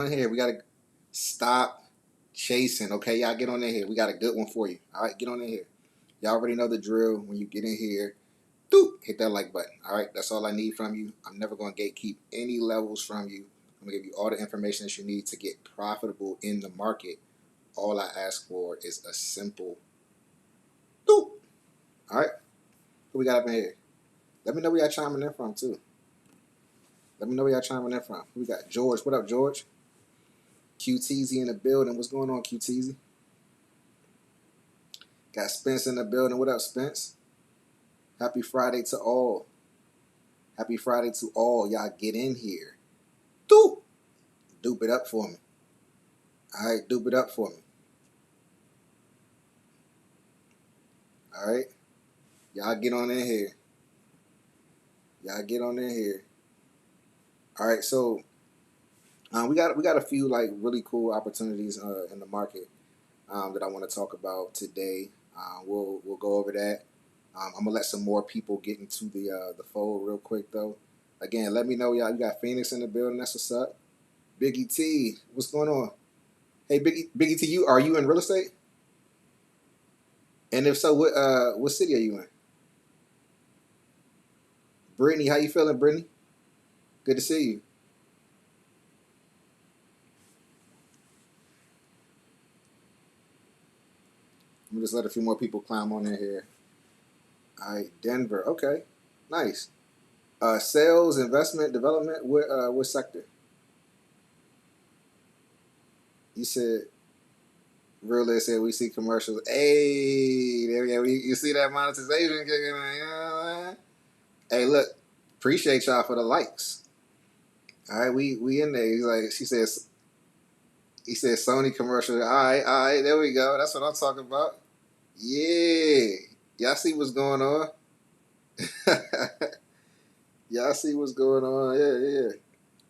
On here, we gotta stop chasing. Okay, y'all get on in here. We got a good one for you. All right, get on in here. Y'all already know the drill. When you get in here, doop, hit that like button. All right, that's all I need from you. I'm never gonna gatekeep any levels from you. I'm gonna give you all the information that you need to get profitable in the market. All I ask for is a simple doop. All right, who we got up in here? Let me know where y'all chiming in from too. Let me know where y'all chiming in from. We got George. What up, George? QTZ in the building. What's going on, QTZ? Got Spence in the building. What up, Spence? Happy Friday to all. Happy Friday to all. Y'all get in here. Doop. Doop it up for me. All right, doop it up for me. All right. Y'all get on in here. Y'all get on in here. All right, so we got a few like really cool opportunities in the market that I want to talk about today. We'll go over that. I'm gonna let some more people get into the fold real quick though. Again, let me know y'all. You got Phoenix in the building. That's what's up. Biggie T, what's going on? Hey Biggie T, are you in real estate? And if so, what city are you in? Brittany, how you feeling, Brittany? Good to see you. Let me just let a few more people climb on in here. All right, Denver. Okay, nice. Sales, investment, development. What sector? You said real estate. We see commercials. Hey, there we go. You see that monetization kicking in? You know what I mean? Hey, look, appreciate y'all for the likes. All right, we in there. He's like, he said Sony commercial. All right, there we go. That's what I'm talking about. Yeah, y'all see what's going on? Y'all see what's going on? Yeah.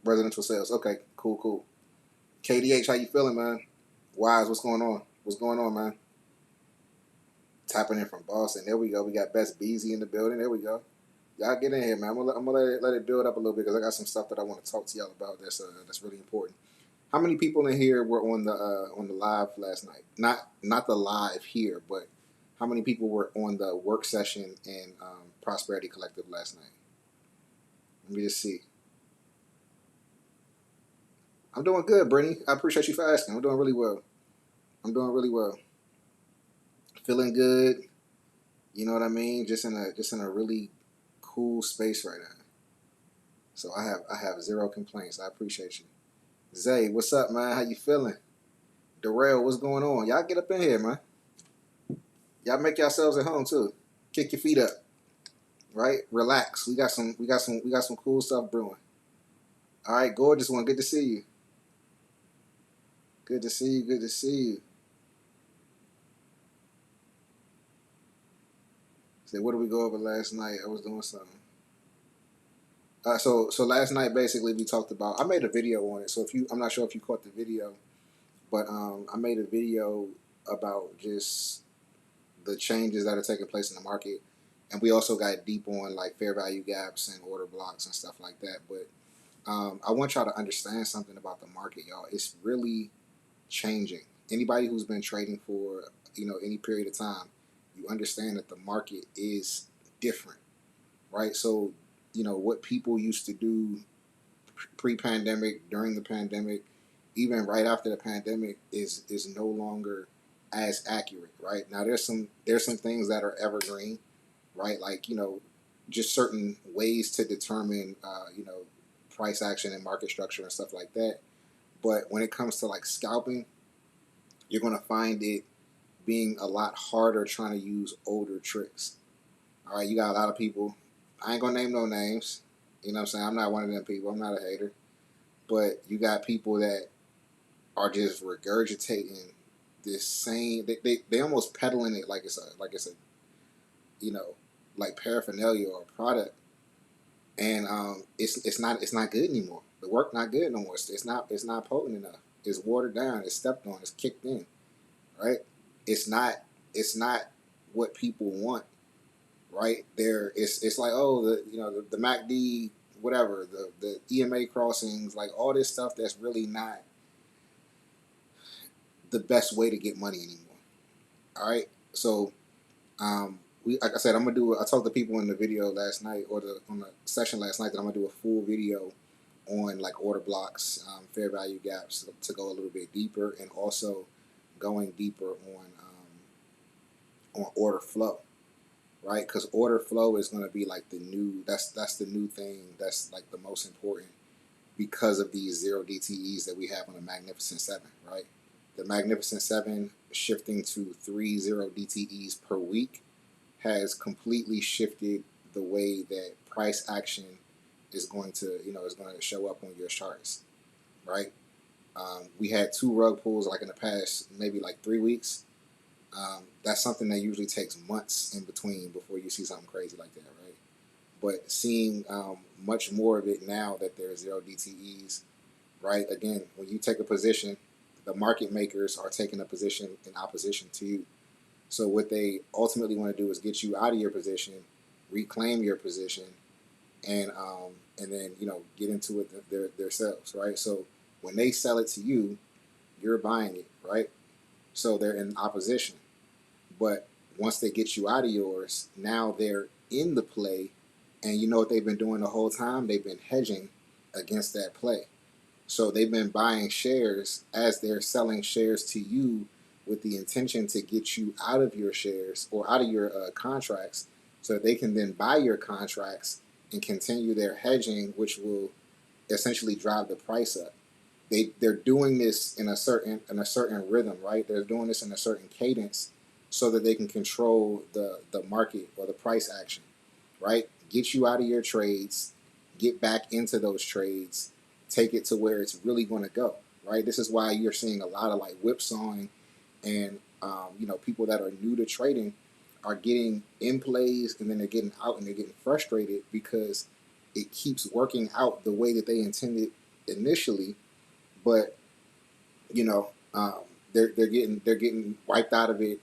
Residential sales. Okay, cool. KDH, how you feeling, man? Wise, what's going on? What's going on, man? Tapping in from Boston. There we go. We got Best Beezy in the building. There we go. Y'all get in here, man. I'm gonna let it build up a little bit because I got some stuff that I want to talk to y'all about. That's really important. How many people in here were on the live last night? Not the live here, but how many people were on the work session in Prosperity Collective last night? Let me just see. I'm doing good, Brittany. I appreciate you for asking. I'm doing really well. I'm doing really well. Feeling good. You know what I mean? Just in a really cool space right now. So I have zero complaints. I appreciate you. Zay, what's up, man? How you feeling? Darrell, what's going on? Y'all get up in here, man. Y'all make yourselves at home too. Kick your feet up. Right? Relax. We got some cool stuff brewing. All right, gorgeous one. Good to see you. Good to see you. Good to see you. So what did we go over last night? I was doing something. So last night basically we talked about. I made a video on it. So I'm not sure if you caught the video, but I made a video about just the changes that are taking place in the market, and we also got deep on like fair value gaps and order blocks and stuff like that. But I want y'all to understand something about the market, y'all. It's really changing. Anybody who's been trading for any period of time, you understand that the market is different, right? So what people used to do pre-pandemic, during the pandemic, even right after the pandemic is no longer as accurate, right? Now there's some things that are evergreen, right? Like just certain ways to determine price action and market structure and stuff like that. But when it comes to like scalping, you're gonna find it being a lot harder trying to use older tricks. All right, you got a lot of people. I ain't gonna name no names. You know what I'm saying? I'm not one of them people. I'm not a hater. But you got people that are just regurgitating this same. They almost peddling it like it's a you know like paraphernalia or a product, and it's not good anymore. The work not good no more. It's not potent enough. It's watered down. It's stepped on. It's kicked in. Right? It's not what people want. Right there, it's like, oh, the MACD, whatever, the EMA crossings, like all this stuff that's really not the best way to get money anymore. All right, so like I said, I'm gonna do. I told the people in the video last night, or on the session last night, that I'm gonna do a full video on like order blocks, fair value gaps, to go a little bit deeper, and also going deeper on order flow, right? Because order flow is going to be like the new. That's the new thing. That's like the most important because of these 0 DTEs that we have on the Magnificent Seven, right? The Magnificent Seven shifting to 3 0 DTEs per week has completely shifted the way that price action is going to, is going to show up on your charts, right? We had 2 rug pulls like in the past maybe like 3 weeks. That's something that usually takes months in between before you see something crazy like that, right? But seeing much more of it now that there's 0 DTEs, right? Again, when you take a position, the market makers are taking a position in opposition to you. So what they ultimately want to do is get you out of your position, reclaim your position, and then get into it themselves, right? So when they sell it to you, you're buying it, right? So they're in opposition. But once they get you out of yours, now they're in the play, and you know what they've been doing the whole time? They've been hedging against that play. So they've been buying shares as they're selling shares to you with the intention to get you out of your shares or out of your contracts, so that they can then buy your contracts and continue their hedging, which will essentially drive the price up. They're doing this in a certain rhythm, right? They're doing this in a certain cadence so that they can control the market or the price action, right? Get you out of your trades, get back into those trades, take it to where it's really going to go, right? This is why you're seeing a lot of like whipsawing, and people that are new to trading are getting in plays, and then they're getting out and they're getting frustrated because it keeps working out the way that they intended initially, but they're getting wiped out of it,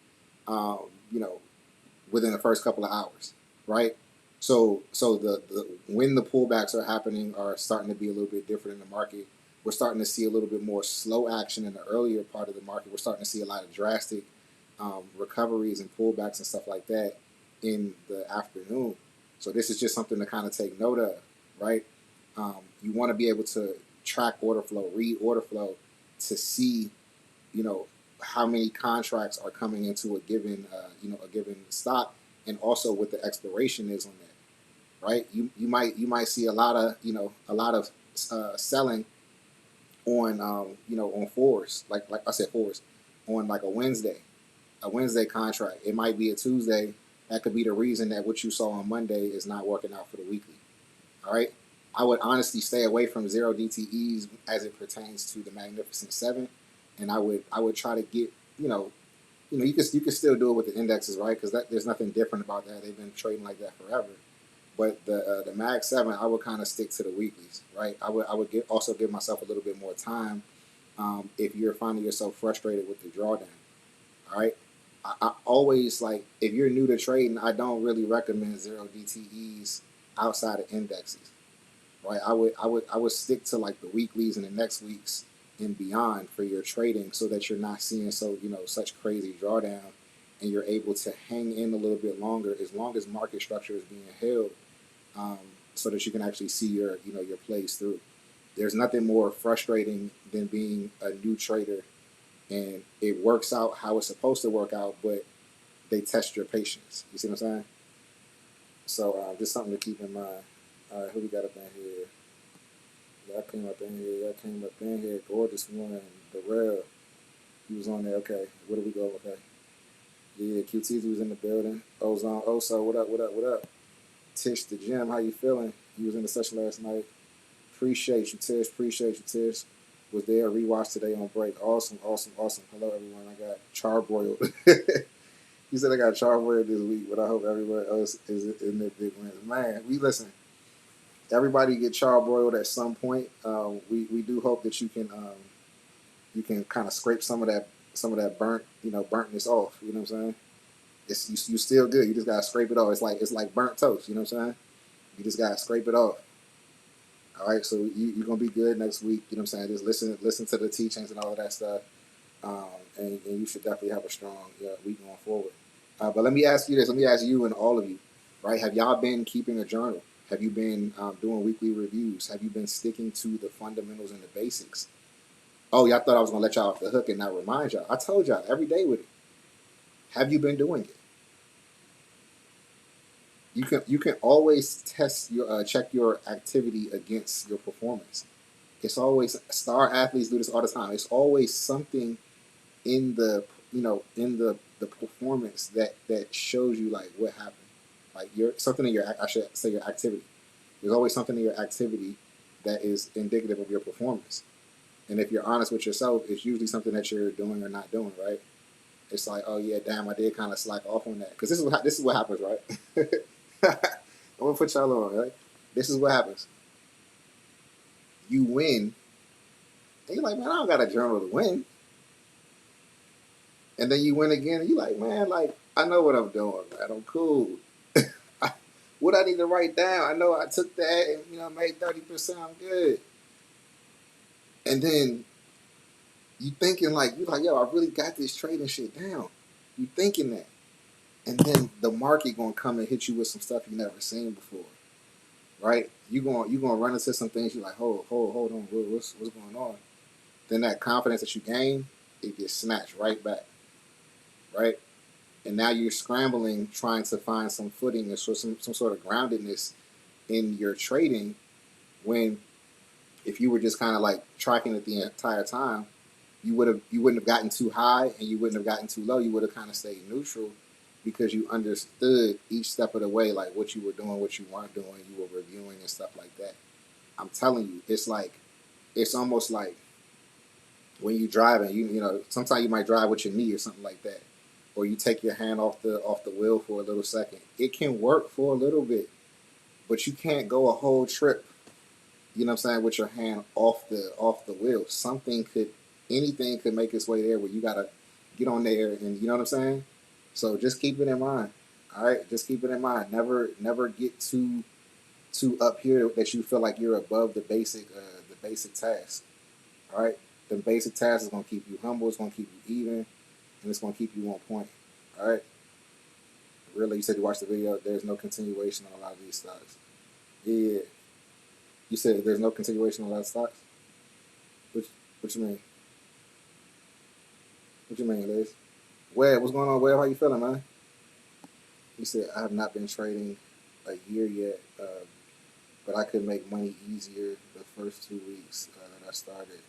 within the first couple of hours, right? So the when the pullbacks are happening are starting to be a little bit different in the market. We're starting to see a little bit more slow action in the earlier part of the market. We're starting to see a lot of drastic recoveries and pullbacks and stuff like that in the afternoon. So this is just something to kind of take note of, right? You want to be able to track order flow, read order flow, to see, how many contracts are coming into a given, a given stock, and also what the expiration is on that, right? You might see a lot of selling on on fours, like I said, fours on like a Wednesday contract. It might be a Tuesday. That could be the reason that what you saw on Monday is not working out for the weekly. All right. I would honestly stay away from 0 DTEs as it pertains to the Magnificent Seven, and I would try to get you can still do it with the indexes, right? Because there's nothing different about that. They've been trading like that forever. But the Mag 7, I would kind of stick to the weeklies, right? I would also give myself a little bit more time if you're finding yourself frustrated with the drawdown. All right. I always, like, if you're new to trading, I don't really recommend 0 DTEs outside of indexes, right? I would stick to like the weeklies and the next weeks and beyond for your trading, so that you're not seeing such crazy drawdown, and you're able to hang in a little bit longer, as long as market structure is being held, so that you can actually see your your plays through. There's nothing more frustrating than being a new trader and it works out how it's supposed to work out, but they test your patience. You see what I'm saying? So just something to keep in mind. All right, who we got up in here? Y'all came up in here. Gorgeous one. Darrell. He was on there. Okay. Where do we go? Okay. Yeah, QTZ was in the building. Ozone. Oso, what up? Tish the Gym, how you feeling? He was in the session last night. Appreciate you, Tish. Was there. Rewatch today on break. Awesome. Hello, everyone. I got charbroiled. He said I got charbroiled this week, but I hope everyone else is in their big wins. Man, listen. Everybody get charbroiled at some point. We do hope that you can kind of scrape some of that burntness off. You know what I'm saying? You still good. You just gotta scrape it off. It's like burnt toast. You know what I'm saying? You just gotta scrape it off. All right. So you're gonna be good next week. You know what I'm saying? Just listen to the teachings and all of that stuff. and you should definitely have a strong week going forward. But let me ask you this. Let me ask you and all of you, right? Have y'all been keeping a journal? Have you been doing weekly reviews? Have you been sticking to the fundamentals and the basics? Oh, y'all thought I was going to let y'all off the hook and not remind y'all. I told y'all every day with it. Have you been doing it? You can always test your check your activity against your performance. It's always star athletes do this all the time. It's always something in the in the performance that shows you like what happened, like your something in your I should say your activity. There's always something in your activity that is indicative of your performance. And if you're honest with yourself, it's usually something that you're doing or not doing, right? It's like, oh yeah, damn, I did kind of slack off on that because this is what happens, right? I'm gonna put y'all on, right? This is what happens. You win, and you're like, man, I don't got a journal to win. And then you win again, and you're like, man, like I know what I'm doing, man. I'm cool. What I need to write down, I know I took that and made 30%. I'm good. And then you thinking like you're like, yo, I really got this trading shit down. You thinking that, and then the market gonna come and hit you with some stuff you never seen before, right? You gonna run into some things you're like, hold on, what's going on? Then that confidence that you gain, it gets snatched right back, right? And now you're scrambling, trying to find some footing or some sort of groundedness in your trading. When if you were just kind of like tracking it the entire time, you wouldn't have gotten too high and you wouldn't have gotten too low. You would have kind of stayed neutral because you understood each step of the way, like what you were doing, what you weren't doing, you were reviewing and stuff like that. I'm telling you, it's almost like when you driving, sometimes you might drive with your knee or something like that, or you take your hand off the wheel for a little second. It can work for a little bit, but you can't go a whole trip, what I'm saying, with your hand off the wheel. Anything could make its way there where you gotta get on there, and you know what I'm saying. So just keep it in mind. All right, just keep it in mind. Never get too up here that you feel like you're above the basic task. All right, the basic task is gonna keep you humble. It's gonna keep you even, and it's gonna keep you on point. All right. Really, you said you watched the video. There's no continuation on a lot of these stocks. Yeah. You said there's no continuation on a lot of stocks. What you mean? What you mean, Liz? Webb, what's going on, Webb? How you feeling, man? He said, I have not been trading a year yet, but I could make money easier the first 2 weeks that I started.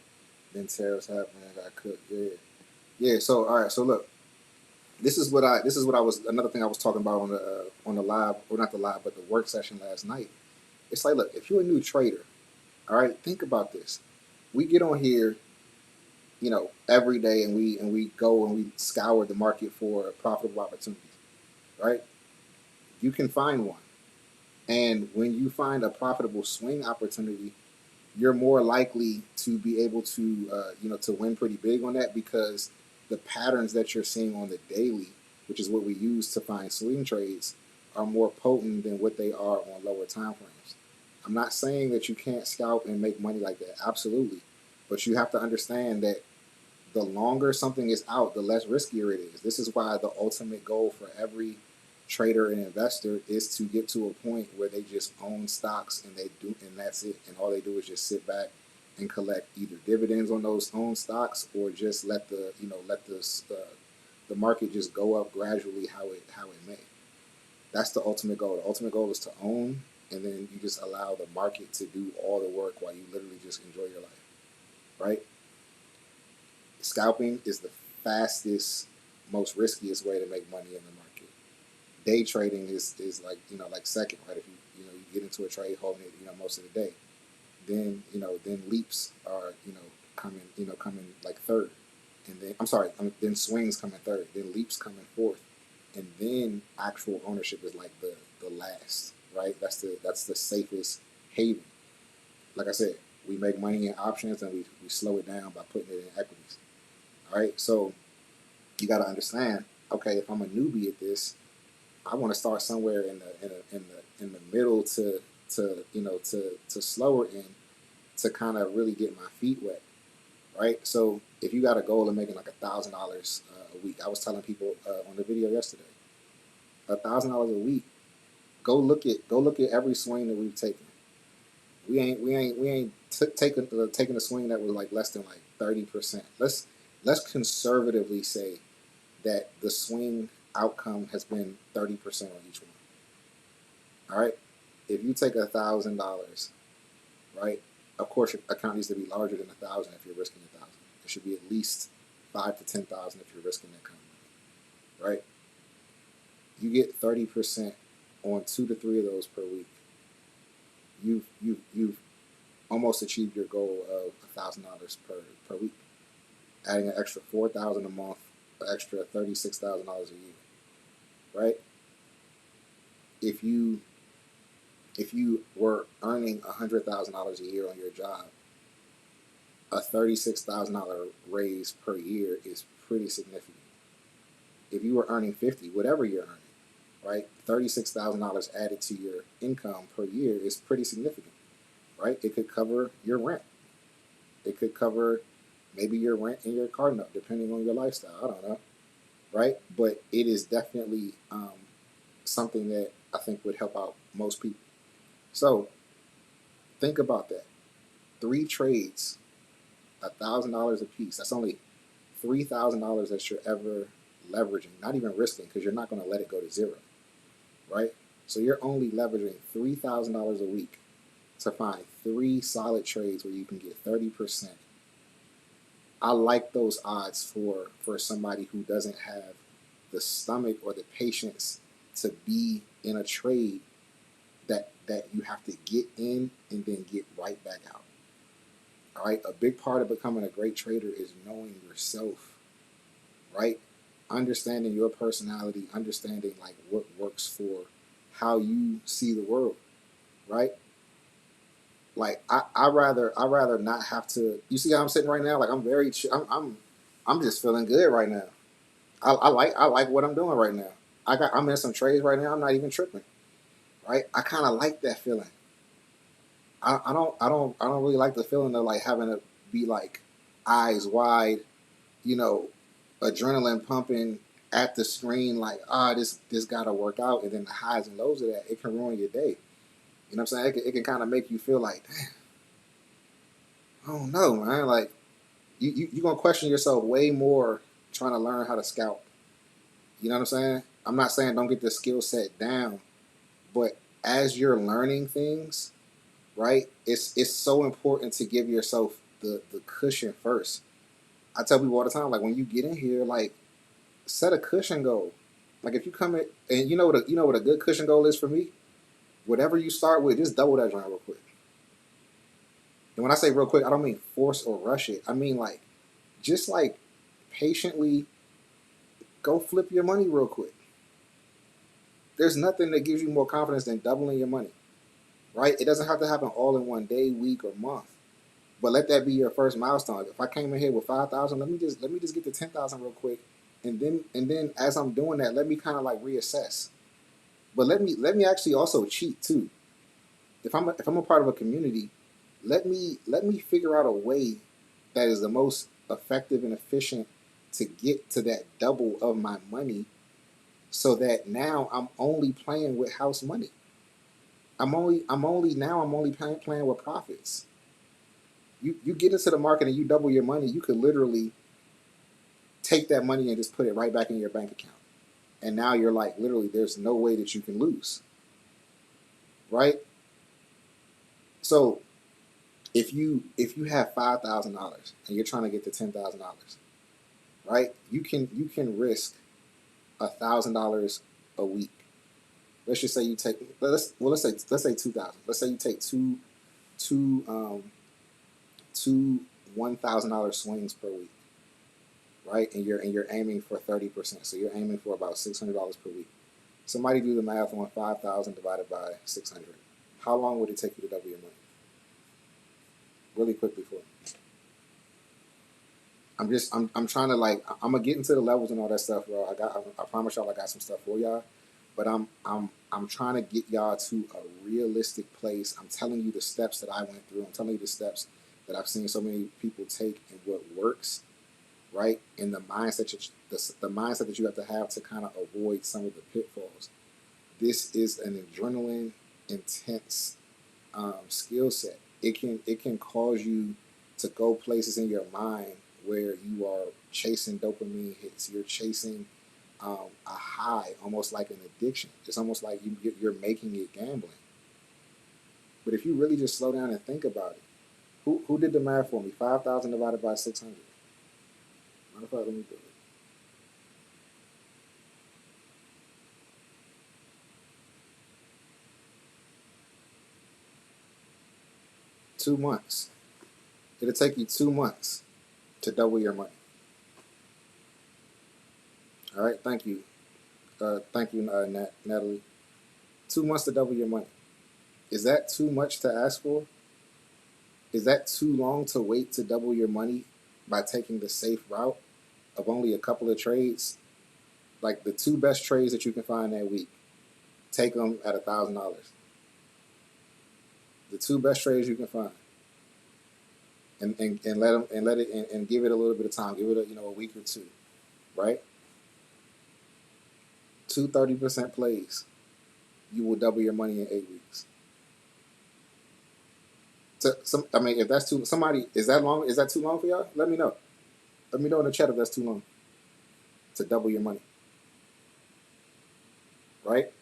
Then tariffs happened and I got cooked. Yeah. Yeah, so all right, so look, this is what I was another thing I was talking about on the live, or not the live, but the work session last night. It's like, look, if you're a new trader, all right, think about this. We get on here, every day, and we go and we scour the market for profitable opportunities, right? You can find one, and when you find a profitable swing opportunity, you're more likely to be able to to win pretty big on that because the patterns that you're seeing on the daily, which is what we use to find swing trades, are more potent than what they are on lower time frames. I'm not saying that you can't scalp and make money like that, absolutely, but you have to understand that the longer something is out, the less riskier it is. This is why the ultimate goal for every trader and investor is to get to a point where they just own stocks and that's it. And all they do is just sit back and collect either dividends on those owned stocks or just let the market just go up gradually how it may. That's the ultimate goal. The ultimate goal is to own, and then you just allow the market to do all the work while you literally just enjoy your life, right? Scalping is the fastest, most riskiest way to make money in the market. Day trading is like second, right? If you get into a trade holding it most of the day, then leaps are coming like third, and then then swings come in third, then leaps come in fourth, and then actual ownership is like the last, right? That's the safest haven. Like I said, we make money in options and we slow it down by putting it in equities. All right, so you got to understand. Okay, if I'm a newbie at this, I want to start somewhere in the middle to slower end to kind of really get my feet wet, right? So if you got a goal of making like $1,000 a week, I was telling people on the video yesterday, $1,000 a week. Go look at every swing that we've taken. We ain't taking a swing that was like less than like 30%. Let's conservatively say that the swing outcome has been 30% on each one. All right. If you take $1,000, right? Of course, your account needs to be larger than 1,000 if you're risking 1,000. It should be at least 5 to 10,000 if you're risking that kind of money, right? You get 30% on 2 to 3 of those per week. You've almost achieved your goal of $1,000 per week, adding an extra 4,000 a month, an extra $36,000 a year, right? If you were earning $100,000 a year on your job, a $36,000 raise per year is pretty significant. If you were earning 50, whatever you're earning, right, $36,000 added to your income per year is pretty significant, right? It could cover your rent. It could cover maybe your rent and your car note, depending on your lifestyle. I don't know, right? But it is definitely something that I think would help out most people. So think about that. 3 trades, $1,000 a piece. That's only $3,000 that you're ever leveraging, not even risking, because you're not going to let it go to zero, right? So you're only leveraging $3,000 a week to find 3 solid trades where you can get 30%. I like those odds for somebody who doesn't have the stomach or the patience to be in a trade that you have to get in and then get right back out. All right, a big part of becoming a great trader is knowing yourself, right? Understanding your personality, understanding like what works for how you see the world, right? Like I rather not have to. You see how I'm sitting right now? Like I'm just feeling good right now. I like what I'm doing right now. I'm in some trades right now. I'm not even tripping, right? I kind of like that feeling. I don't really like the feeling of like having to be like eyes wide, you know, adrenaline pumping at the screen, like this gotta work out, and then the highs and lows of that, it can ruin your day. You know what I'm saying? It can kind of make you feel like, I don't know, man. Like you gonna question yourself way more trying to learn how to scout. You know what I'm saying? I'm not saying don't get the skill set down, but as you're learning things, right? It's so important to give yourself the cushion first. I tell people all the time, like when you get in here, like set a cushion goal. Like if you come in and you know what a good cushion goal is for me? Whatever you start with, just double that joint real quick. And when I say real quick, I don't mean force or rush it. I mean like just like patiently go flip your money real quick. There's nothing that gives you more confidence than doubling your money, right? It doesn't have to happen all in one day, week, or month. But let that be your first milestone. If I came in here with 5,000, let me just get to 10,000 real quick, and then as I'm doing that, let me kind of like reassess. But let me actually also cheat too. If I'm a part of a community, let me figure out a way that is the most effective and efficient to get to that double of my money, so that now I'm only playing with house money. I'm only playing with profits. You get into the market and you double your money, you could literally take that money and just put it right back in your bank account. And now you're like, literally, there's no way that you can lose, right? So if you have $5,000 and you're trying to get to $10,000, right? You can risk $1,000 a week. Let's just say you take let's say 2,000. Let's say you take two two $1,000 swings per week, right? And you're aiming for 30%. So you're aiming for about $600 per week. Somebody do the math on 5,000 divided by 600. How long would it take you to double your money? Really quickly for me. I'm trying to like I'm gonna get into the levels and all that stuff, bro. I promise y'all I got some stuff for y'all, but I'm trying to get y'all to a realistic place. I'm telling you the steps that I went through. I'm telling you the steps that I've seen so many people take and what works, right? And the mindset the mindset that you have to kind of avoid some of the pitfalls. This is an adrenaline intense skill set. It can cause you to go places in your mind where you are chasing dopamine hits. You're chasing a high, almost like an addiction. It's almost like you're making it gambling. But if you really just slow down and think about it, who did the math for me? 5,000 divided by 600. Matter of fact, let me do it. 2 months. It'll take you 2 months to double your money. All right, thank you. Thank you, Natalie. 2 months to double your money. Is that too much to ask for? Is that too long to wait to double your money by taking the safe route of only a couple of trades? Like the two best trades that you can find that week, take them at $1,000. The two best trades you can find, and let them and give it a little bit of time. Give it a week or two, right? 30% plays, you will double your money in 8 weeks. If that's too somebody is that long? Is that too long for y'all? Let me know. Let me know in the chat if that's too long to double your money. Right?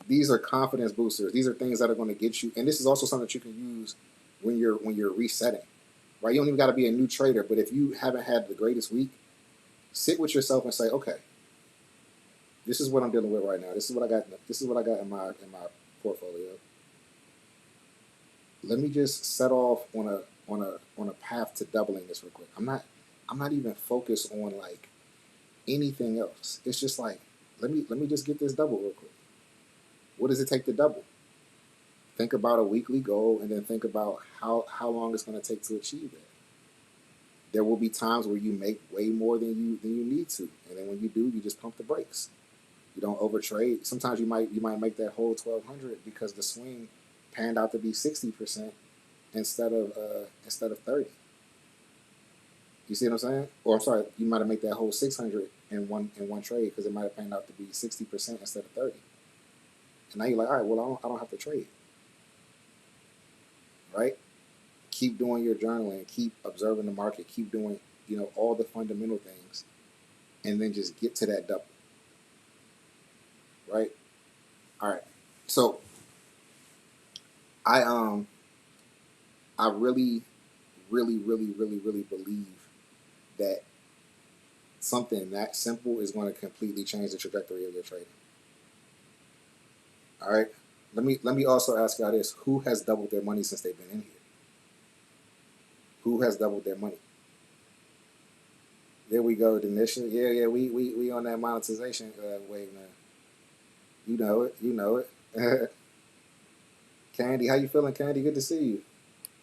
These are confidence boosters. These are things that are going to get you. And this is also something that you can use when you're resetting. Right? You don't even got to be a new trader, but if you haven't had the greatest week, sit with yourself and say, okay, this is what I'm dealing with right now. This is what I got. This is what I got in my portfolio. Let me just set off on a path to doubling this real quick. I'm not even focused on like anything else. It's just like let me just get this double real quick. What does it take to double? Think about a weekly goal and then think about how long it's going to take to achieve that. There will be times where you make way more than you need to, and then when you do, you just pump the brakes. You don't overtrade. Sometimes you might make that whole 1,200 because the swing panned out to be 60% instead of 30. You see what I'm saying? Or I'm sorry, you might have made that whole 600 in one trade because it might have panned out to be 60% instead of 30. And now you're like, all right, well I don't have to trade, right? Keep doing your journaling, keep observing the market, keep doing all the fundamental things, and then just get to that double, right? All right, so I really, really, really, really, really believe that something that simple is going to completely change the trajectory of your trading. All right. Let me also ask y'all this: who has doubled their money since they've been in here? Who has doubled their money? There we go, Denisha. Yeah. We on that monetization wave now. You know it. Candy, how you feeling, Candy? Good to see you,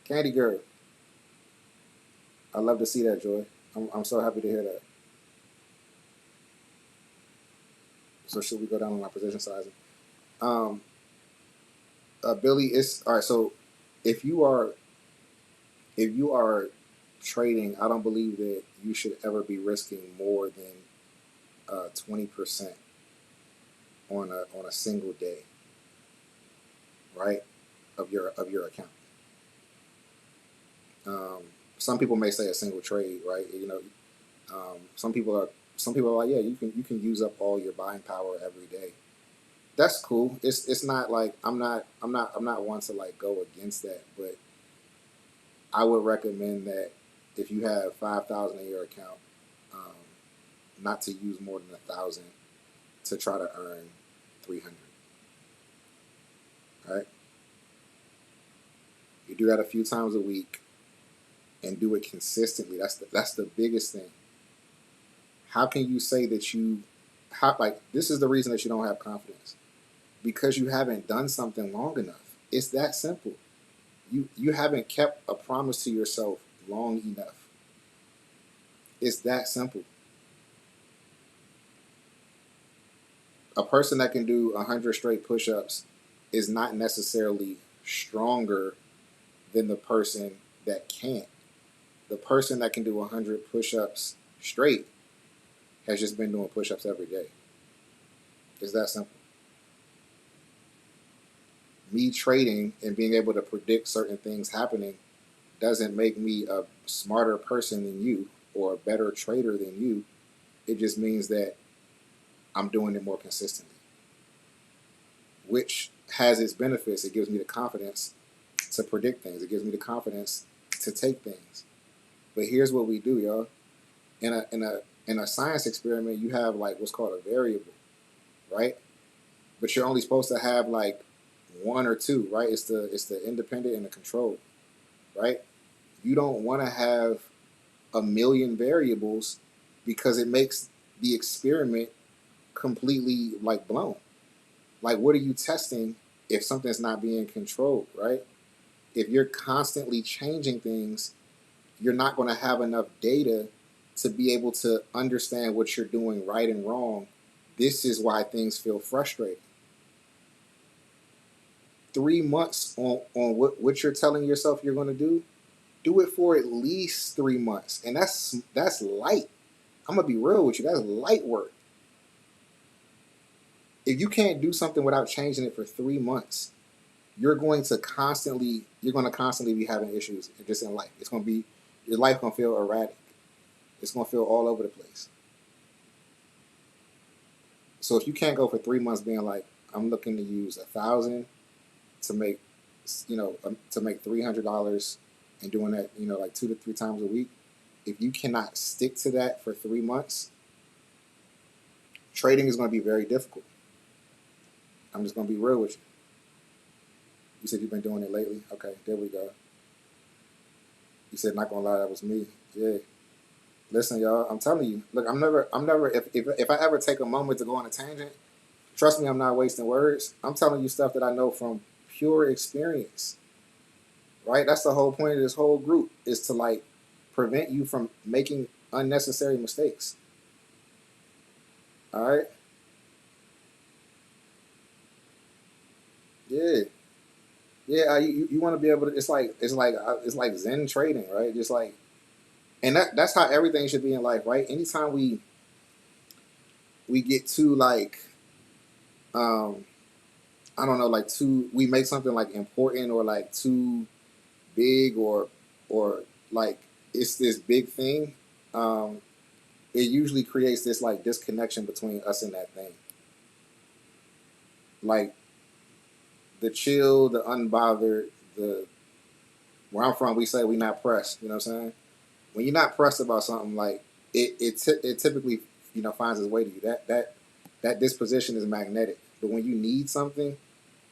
Candy girl. I love to see that, Joy. I'm so happy to hear that. So should we go down on our position sizing? Billy, it's all right. So if you are trading, I don't believe that you should ever be risking more than 20% on a single day, right? Of your account. Some people may say a single trade, right? Some people are like, yeah, you can use up all your buying power every day. That's cool. It's not like I'm not one to like go against that, but I would recommend that if you have 5,000 in your account, not to use more than 1,000 to try to earn 300. Right? You do that a few times a week and do it consistently. That's the biggest thing. How can you say that this is the reason that you don't have confidence? Because you haven't done something long enough. It's that simple. You haven't kept a promise to yourself long enough. It's that simple. A person that can do 100 straight push-ups is not necessarily stronger than the person that can't. The person that can do 100 push-ups straight has just been doing push-ups every day. It's that simple. Me trading and being able to predict certain things happening doesn't make me a smarter person than you or a better trader than you. It just means that I'm doing it more consistently, which has its benefits. It gives me the confidence to predict things. It gives me the confidence to take things. But here's what we do, y'all. In a science experiment, you have like what's called a variable, right? But you're only supposed to have like one or two, right? It's the independent and the control, right? You don't want to have a million variables because it makes the experiment completely like blown. Like, what are you testing if something's not being controlled, right? If you're constantly changing things, you're not going to have enough data to be able to understand what you're doing right and wrong. This is why things feel frustrating. 3 months on what you're telling yourself you're going to do it for at least 3 months. And that's light. I'm going to be real with you. That's light work. If you can't do something without changing it for 3 months, you're going to constantly be having issues just in life. Your life going to feel erratic. It's going to feel all over the place. So if you can't go for 3 months being like, I'm looking to use 1,000 to make, to make $300 and doing that, like 2 to 3 times a week, if you cannot stick to that for 3 months, trading is going to be very difficult. I'm just going to be real with you. You said you've been doing it lately. Okay, there we go. You said, not going to lie, that was me. Yeah. Listen, y'all, I'm telling you, look, I'm never, if I ever take a moment to go on a tangent, trust me, I'm not wasting words. I'm telling you stuff that I know from pure experience, right? That's the whole point of this whole group, is to like prevent you from making unnecessary mistakes. All right? Yeah. Yeah, you want to be able to, it's like Zen trading, right? Just like, and that's how everything should be in life, right? Anytime we get too like, I don't know, like we make something like important or like too big or like it's this big thing, it usually creates this like disconnection between us and that thing. Like the chill, the unbothered, where I'm from, we say we not pressed. You know what I'm saying? When you're not pressed about something, like it typically finds its way to you. That disposition is magnetic. But when you need something,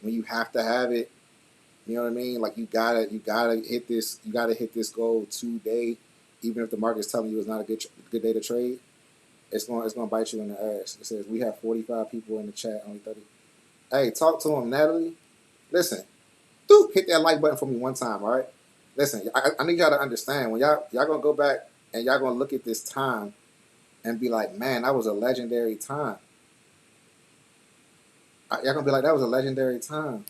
when you have to have it, you know what I mean? Like you gotta hit this goal today, even if the market's telling you it's not a good day to trade. It's gonna bite you in the ass. It says we have 45 people in the chat, only 30. Hey, talk to them, Natalie. Listen, Doop, hit that like button for me one time, all right? Listen, I need y'all to understand, when y'all gonna go back and y'all gonna look at this time and be like, man, that was a legendary time. Y'all gonna be like, that was a legendary time.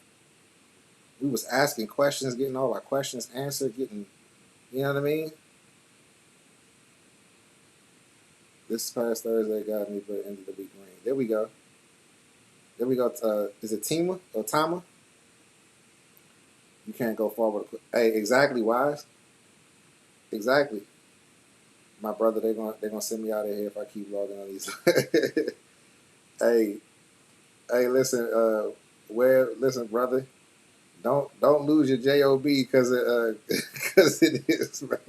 We was asking questions, getting all our questions answered, getting, you know what I mean? This past Thursday got me for the end of the week ring. There we go. There we go. Is it Tima or Tama? You can't go forward. Hey, exactly, Wise. Exactly. My brother, they're gonna send me out of here if I keep logging on these. hey, listen, listen, brother. Don't lose your job because it is, man.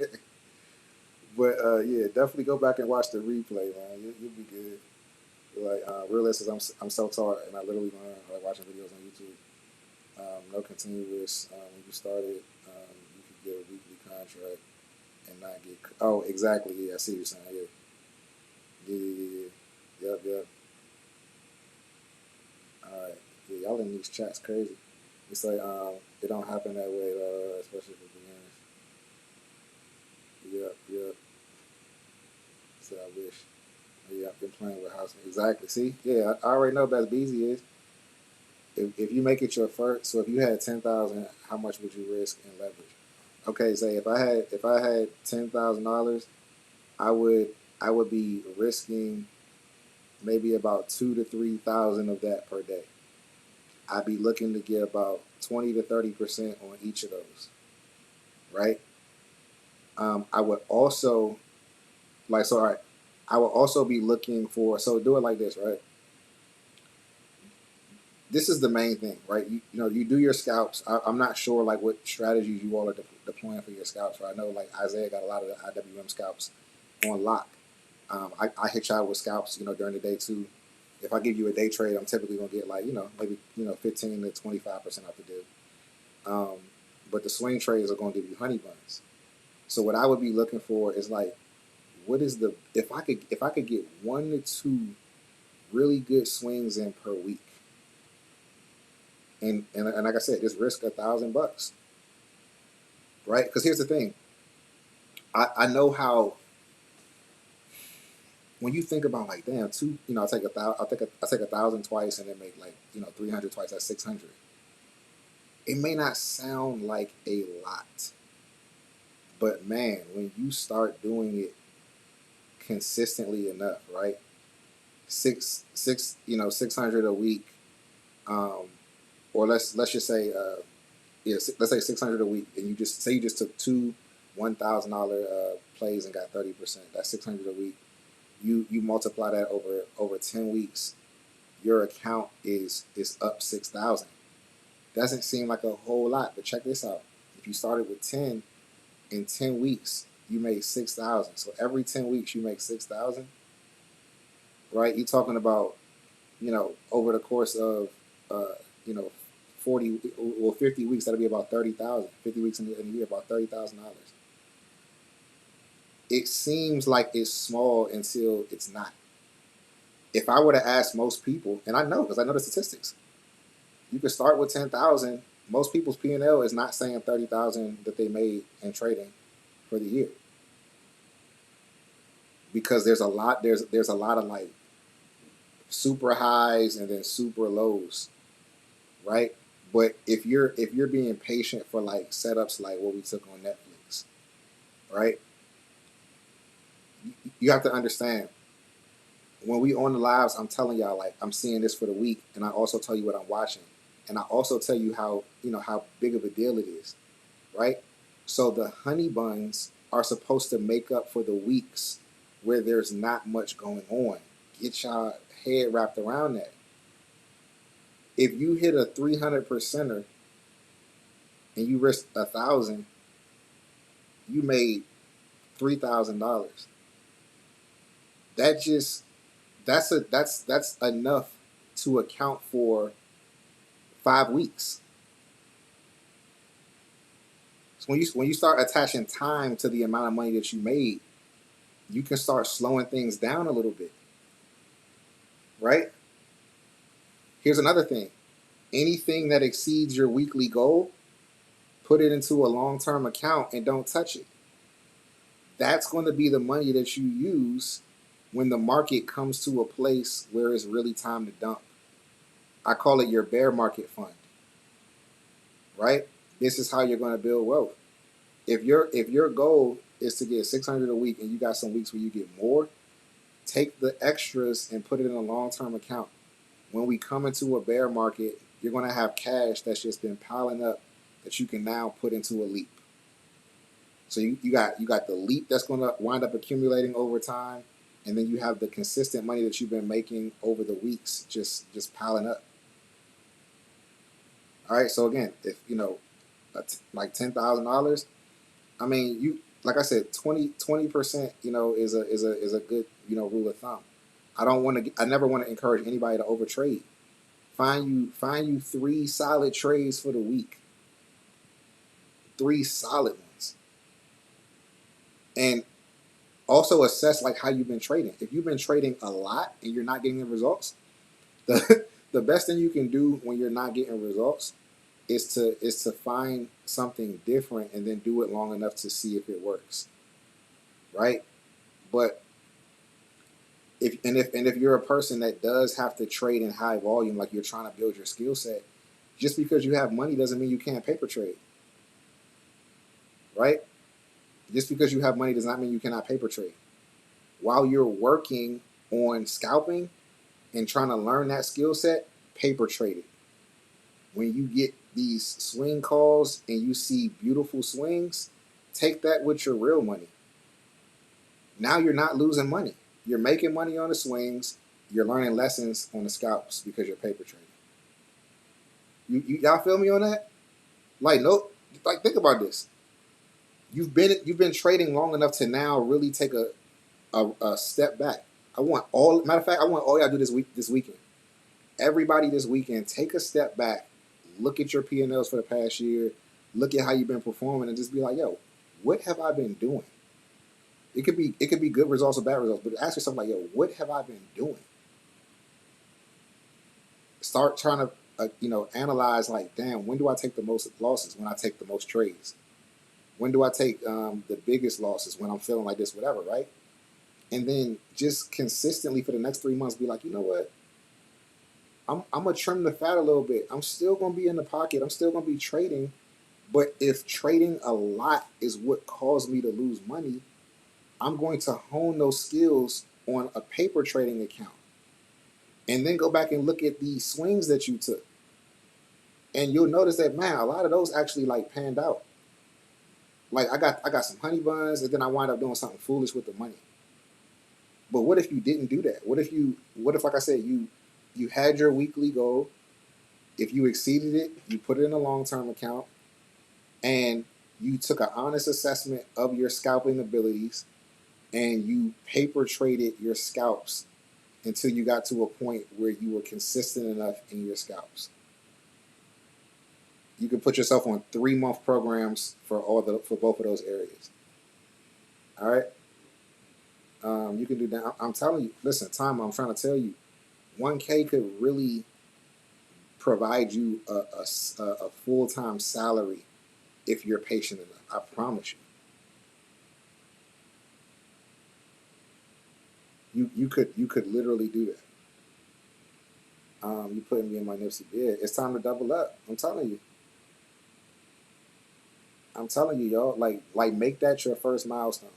But yeah, definitely go back and watch the replay, man. You'll be good. Like realist is I'm self-taught and I literally learn like watching videos on YouTube. No continuous. When you started, you could get a weekly contract and not get. Oh, exactly. Yeah, I see what you're saying. Yeah. Yep. All right. Yeah, y'all in these chats crazy. It's like it don't happen that way, especially for beginners. Yep. So I wish. Yeah, I've been playing with house. Exactly. See? Yeah, I already know what BZ is. If you make it your first, so if you had 10,000, how much would you risk in leverage? okay, say if I had $10,000, I would I would be risking maybe about 2 to 3 thousand of that per day. I'd be looking to get about 20 to 30% on each of those, right? I would also like so. All right, I would also be looking for so do it like this, right? This is the main thing, right? You know, you do your scalps. I'm not sure like what strategies you all are deploying for your scalps. Right? I know like Isaiah got a lot of the IWM scalps on lock. I hit y'all with scalps, you know, during the day too. If I give you a day trade, I'm typically gonna get like maybe 15 to 25% off the deal. Um, but the swing trades are gonna give you honey buns. So what I would be looking for is like, what is the if I could get 1 to 2 really good swings in per week, and like I said, just risk $1,000, right? Because here's the thing, I know how when you think about like damn two, I take I take 1,000 twice and then make like 300 twice. That's 600. It may not sound like a lot, but man, when you start doing it consistently enough, right? 600 a week, um, or let's just say let's say 600 a week, and you just say you just took two $1,000 plays and got 30%. That's 600 a week. You multiply that over 10 weeks, your account is up 6,000. Doesn't seem like a whole lot, but check this out. If you started with 10 in 10 weeks, you made 6,000. So every 10 weeks you make 6,000, right? You're talking about over the course of you know 40 or 50 weeks, that'll be about 30,000. 50 weeks in a year, about $30,000. It seems like it's small until it's not. If I were to ask most people, and I know because I know the statistics, you could start with 10,000. Most people's P&L is not saying 30,000 that they made in trading for the year, because there's a lot of like super highs and then super lows, right? But if you're being patient for like setups like what we took on Netflix, right? You have to understand, when we on the lives, I'm telling y'all like I'm seeing this for the week, and I also tell you what I'm watching, and I also tell you how big of a deal it is, right? So the honey buns are supposed to make up for the weeks where there's not much going on. Get y'all head wrapped around that. If you hit a 300 percenter and you risk 1,000, you made $3,000. That just that's enough to account for 5 weeks. So when you start attaching time to the amount of money that you made, you can start slowing things down a little bit, right? Here's another thing. Anything that exceeds your weekly goal, put it into a long-term account and don't touch it. That's going to be the money that you use when the market comes to a place where it's really time to dump. I call it your bear market fund, right? This is how you're going to build wealth. If your goal is to get 600 a week and you got some weeks where you get more, take the extras and put it in a long-term account. When we come into a bear market, you're going to have cash that's just been piling up that you can now put into a leap. So you got the leap that's going to wind up accumulating over time, and then you have the consistent money that you've been making over the weeks just piling up. All right. So again, if like $10,000, I mean, you like I said, 20%, is a good rule of thumb. I never want to encourage anybody to overtrade. Find you 3 solid trades for the week. 3 solid ones. And also assess like how you've been trading. If you've been trading a lot and you're not getting the results, the best thing you can do when you're not getting results is to find something different and then do it long enough to see if it works. Right? But if you're a person that does have to trade in high volume, like you're trying to build your skill set, just because you have money doesn't mean you can't paper trade. right? Just because you have money does not mean you cannot paper trade. While you're working on scalping and trying to learn that skill set, paper trade it. When you get these swing calls and you see beautiful swings, take that with your real money. Now you're not losing money. You're making money on the swings. You're learning lessons on the scalps because you're paper trading. Y'all feel me on that? Like, no, like, think about this. You've been trading long enough to now really take a step back. Matter of fact, I want all y'all to do this weekend. Everybody this weekend, take a step back, look at your P&Ls for the past year, look at how you've been performing, and just be like, yo, what have I been doing? It could be good results or bad results, but ask yourself like, yo, what have I been doing? Start trying to analyze like, damn, when do I take the most losses? When I take the most trades? When do I take the biggest losses? When I'm feeling like this, whatever, right? And then just consistently for the next 3 months, be like, you know what? I'm gonna trim the fat a little bit. I'm still gonna be in the pocket. I'm still gonna be trading, but if trading a lot is what caused me to lose money, I'm going to hone those skills on a paper trading account, and then go back and look at the swings that you took, and you'll notice that, man, a lot of those actually like panned out. Like I got some honey buns, and then I wind up doing something foolish with the money. But what if you didn't do that? What if like I said, you had your weekly goal. If you exceeded it, you put it in a long-term account, and you took an honest assessment of your scalping abilities, and you paper traded your scalps until you got to a point where you were consistent enough in your scalps. You can put yourself on 3-month programs for both of those areas. All right. You can do that. I'm telling you. Listen, Tom. I'm trying to tell you, 1K could really provide you a full-time salary if you're patient enough. I promise you. You could literally do that. You putting me in my Nipsey bed. It's time to double up. I'm telling you. Y'all. Like make that your first milestone.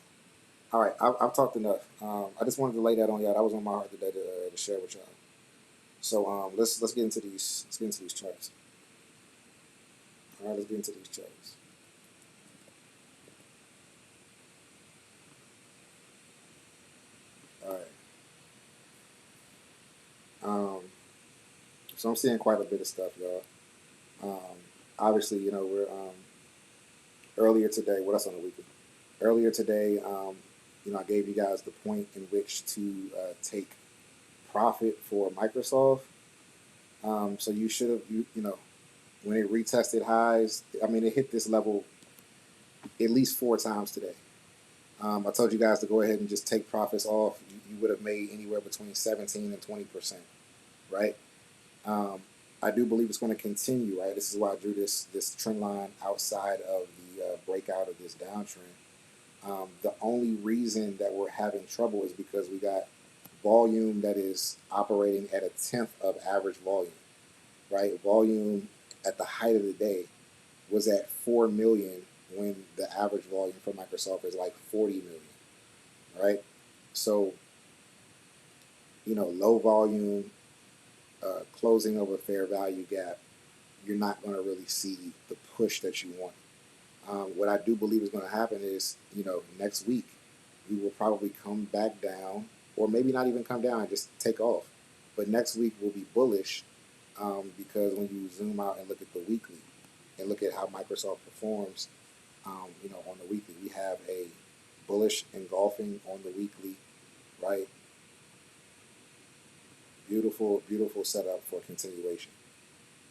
All right, I've talked enough. I just wanted to lay that on y'all. That was on my heart today to share with y'all. So let's get into these. Let's get into these charts. All right, let's get into these charts. All right. So I'm seeing quite a bit of stuff, y'all. Obviously, we're earlier today. What else on the weekend? Earlier today, I gave you guys the point in which to take profit for Microsoft. So you should have, when it retested highs, I mean, it hit this level at least 4 times today. I told you guys to go ahead and just take profits off. You would have made anywhere between 17 and 20%, right? I do believe it's going to continue, right? This is why I drew this trend line outside of the breakout of this downtrend. The only reason that we're having trouble is because we got volume that is operating at 1/10 of average volume, right? Volume at the height of the day was at 4 million when the average volume for Microsoft is like 40 million, right? So, low volume, closing over fair value gap, you're not going to really see the push that you want. What I do believe is going to happen is, next week we will probably come back down, or maybe not even come down and just take off. But next week will be bullish because when you zoom out and look at the weekly and look at how Microsoft performs, on the weekly, we have a bullish engulfing on the weekly, right? Beautiful, beautiful setup for continuation.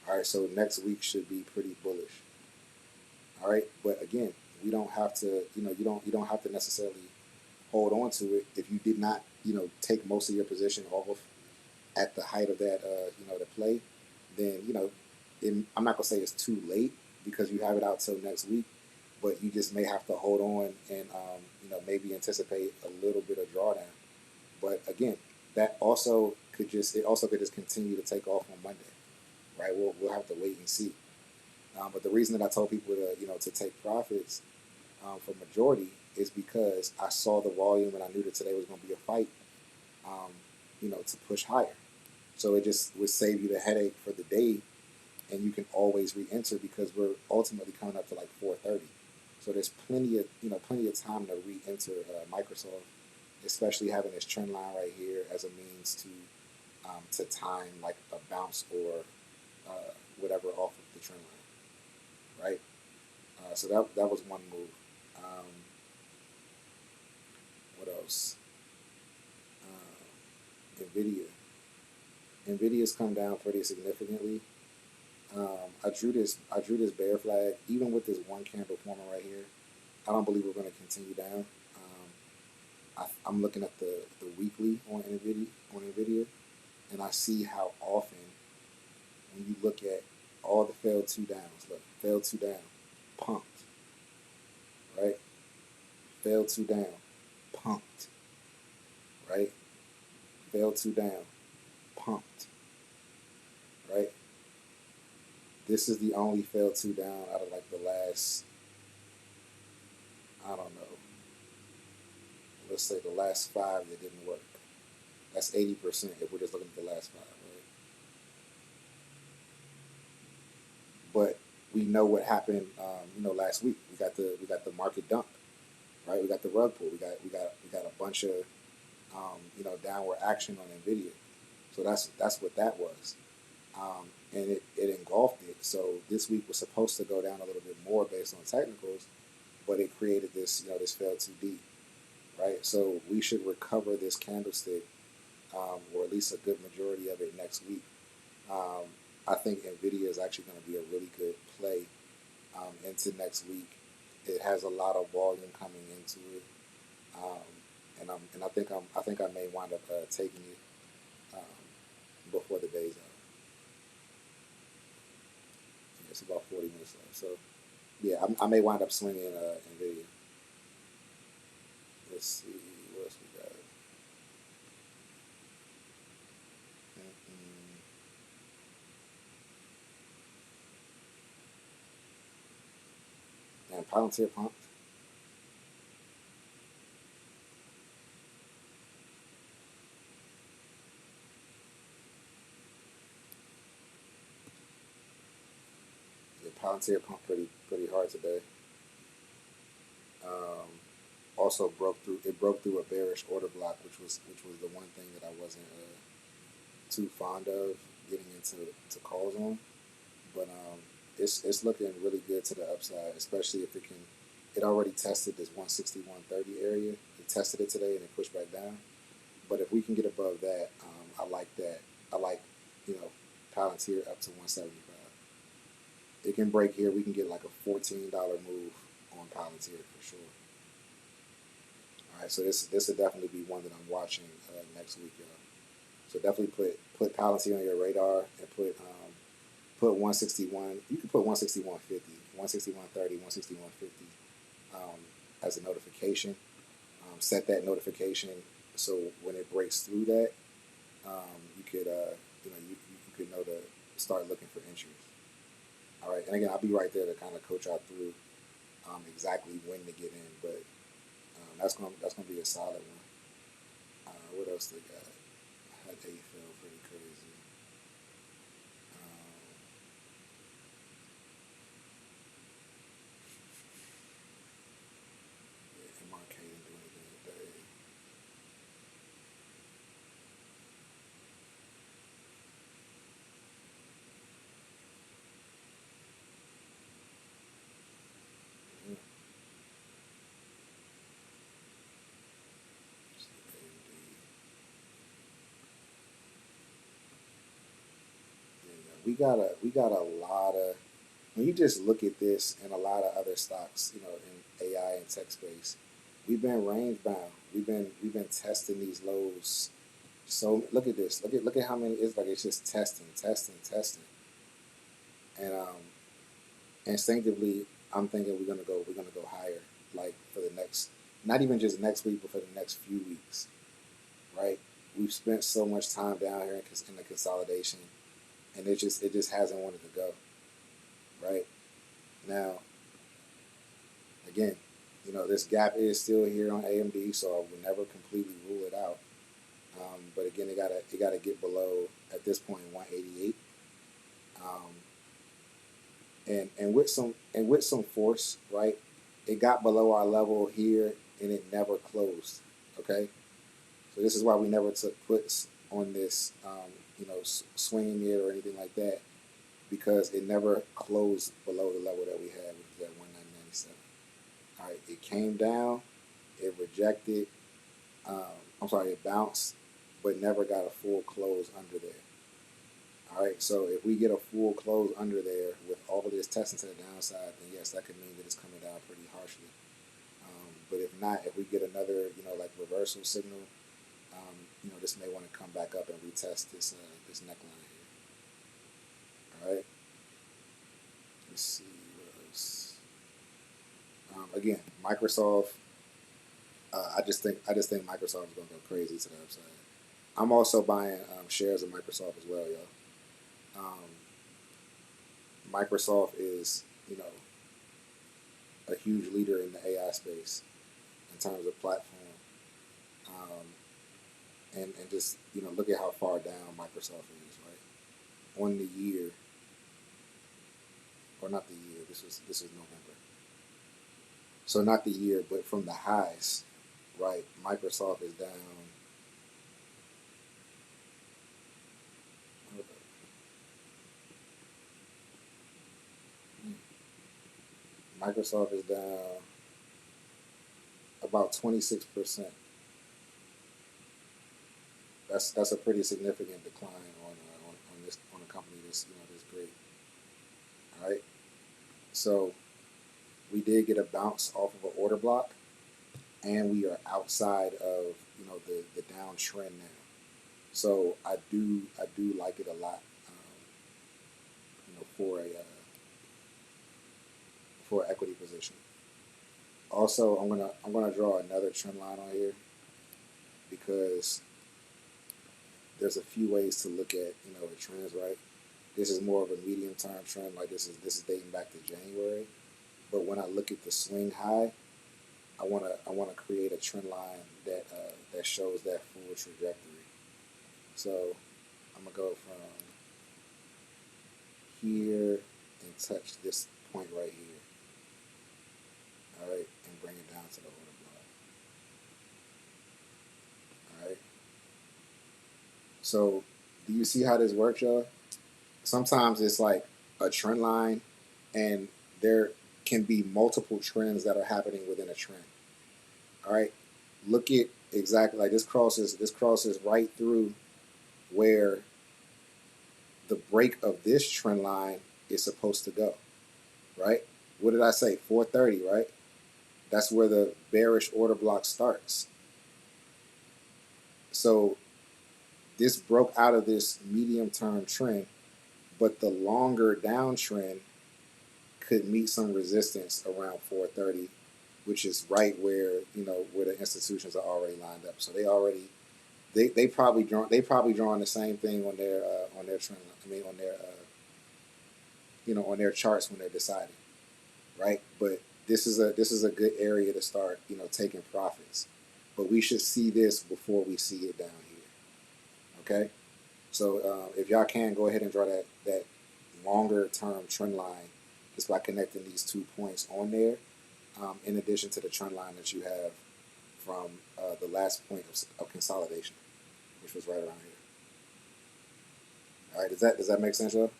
All right, so next week should be pretty bullish. All right, but again, we don't have to, you don't have to necessarily hold on to it if you did not, take most of your position off at the height of that, the play. Then, I'm not gonna say it's too late because you have it out till next week, but you just may have to hold on and, maybe anticipate a little bit of drawdown. But again, that also could just continue to take off on Monday, right? We'll have to wait and see. But the reason that I told people to take profits for majority is because I saw the volume and I knew that today was going to be a fight, um, to push higher. So it just would save you the headache for the day, and you can always re-enter because we're ultimately coming up to like 4:30. So there's plenty of time to re-enter Microsoft, especially having this trend line right here as a means to time like a bounce or whatever off of the trend line, right? So that was one move. Um, what else? Nvidia. Nvidia's come down pretty significantly. I drew this bear flag even with this one candle forming right here. I don't believe we're going to continue down. I'm looking at the weekly on Nvidia, and I see how often when you look at all the failed two downs, look, failed two down, pumped, right? Failed two down, pumped, right? Failed two down, pumped, right? This is the only failed two down out of like the last, I don't know, let's say the last five that didn't work. That's 80% if we're just looking at the last five, right? But we know what happened, last week. We got the market dump, right? We got the rug pull. We got a bunch of downward action on Nvidia. So that's what that was, and it engulfed it. So this week was supposed to go down a little bit more based on technicals, but it created this failed too deep, right? So we should recover this candlestick, or at least a good majority of it next week. Um, I think Nvidia is actually going to be a really good play into next week. It has a lot of volume coming into it, um, and I think I may wind up taking it before the day's out. Yeah, it's about 40 minutes left, so yeah, I may wind up swinging Nvidia. Let's see what else we got. Mm-mm. And Palantir pumped. Yeah, Palantir pumped pretty hard today. Um, Also broke through a bearish order block, which was the one thing that I wasn't too fond of getting into calls on. But it's looking really good to the upside, especially if it can. It already tested this 161.30 area. It tested it today and it pushed back down. But if we can get above that, I like that. I like you know Palantir up to 175. It can break here. We can get like a $14 move on Palantir for sure. All right, so this will definitely be one that I'm watching next week, y'all. So definitely put Palantir on your radar and put 161. You can put 161.50, 161.30, 161.50 as a notification. Set that notification so when it breaks through that, you could you could know to start looking for entries. All right, and again, I'll be right there to kind of coach out through exactly when to get in, but that's gonna be a solid one. What else they got? Had they fell pretty crazy. Um, yeah, MRK didn't do anything today. Yeah, AMD. Yeah, we got a lot of when you just look at this and a lot of other stocks, in AI and tech space, we've been range bound. We've been testing these lows. So look at this. Look at how many. It's like it's just testing, testing, testing, and instinctively, I'm thinking we're gonna go higher, like for the next, not even just next week, but for the next few weeks, right? We've spent so much time down here in the consolidation, and it just hasn't wanted to go, right? Now, again. This gap is still here on AMD, so I will never completely rule it out. But again, it gotta get below at this point 188. Um, and with some force, right? It got below our level here, and it never closed. Okay, so this is why we never took puts on this, swinging it or anything like that, because it never closed below the level that we had, which was at 1997. All right, it came down, it rejected. It bounced, but never got a full close under there. All right, so if we get a full close under there with all of this testing to the downside, then yes, that could mean that it's coming down pretty harshly. But if not, if we get another, like reversal signal, this may want to come back up and retest this neckline here. All right, let's see what else. Again, Microsoft. I just think Microsoft is going to go crazy to the upside. I'm also buying shares of Microsoft as well, y'all. Microsoft is, a huge leader in the AI space in terms of platform. And just, look at how far down Microsoft is, right? On the year, or not the year, this was November. So not the year, but from the highs, right? Microsoft is down. Microsoft is down about 26%. That's a pretty significant decline on a company this great. All right, so we did get a bounce off of an order block, and we are outside of the downtrend now. So I do like it a lot, for an equity position. Also, I'm gonna draw another trend line on here because there's a few ways to look at the trends, right? This is more of a medium term trend, like this is dating back to January. But when I look at the swing high, I wanna create a trend line that shows that full trajectory. So I'm gonna go from here and touch this point right here. All right, and bring it down to the order block. All right. So do you see how this works, y'all? Sometimes it's like a trend line, and there can be multiple trends that are happening within a trend. All right, look at exactly like this crosses right through where the break of this trend line is supposed to go. Right? What did I say? 430, right? That's where the bearish order block starts. So this broke out of this medium term trend, but the longer downtrend could meet some resistance around 430, which is right where where the institutions are already lined up. So they probably drawing the same thing on their trend. I mean on their on their charts when they're deciding, right? But this is a good area to start taking profits. But we should see this before we see it down here. Okay, so if y'all can go ahead and draw that longer term trend line just by connecting these 2 points on there, in addition to the trend line that you have from the last point of consolidation, which was right around here. All right, does that make sense, y'all?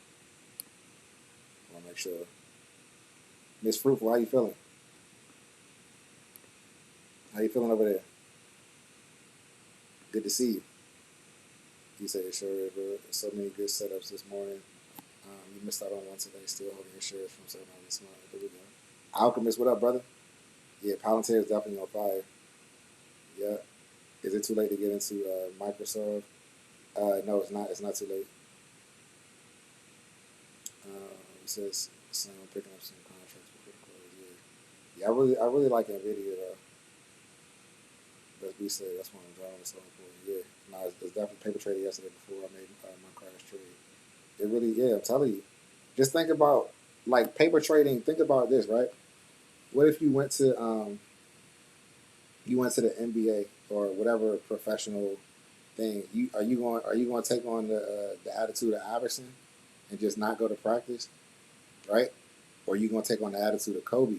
I want to make sure. Miss Fruitful, how you feeling? How you feeling over there? Good to see you. You said sure, so many good setups this morning. You missed out on one today, still holding your shares from 7 this morning. There we go. Alchemist, what up, brother? Yeah, Palantir is definitely on fire. Yeah. Is it too late to get into Microsoft? No, it's not. It's not too late. It says someone picking up some contracts before the close. Yeah, I really like Nvidia though. Let's be said, that's what I'm drawing this on for. Yeah, no, it's definitely paper traded yesterday before I made my crash trade. It really, yeah, I'm telling you. Just think about like paper trading. Think about this, right? What if you went to you went to the NBA or whatever professional thing, are you going to take on the attitude of Iverson and just not go to practice, right? Or are you going to take on the attitude of Kobe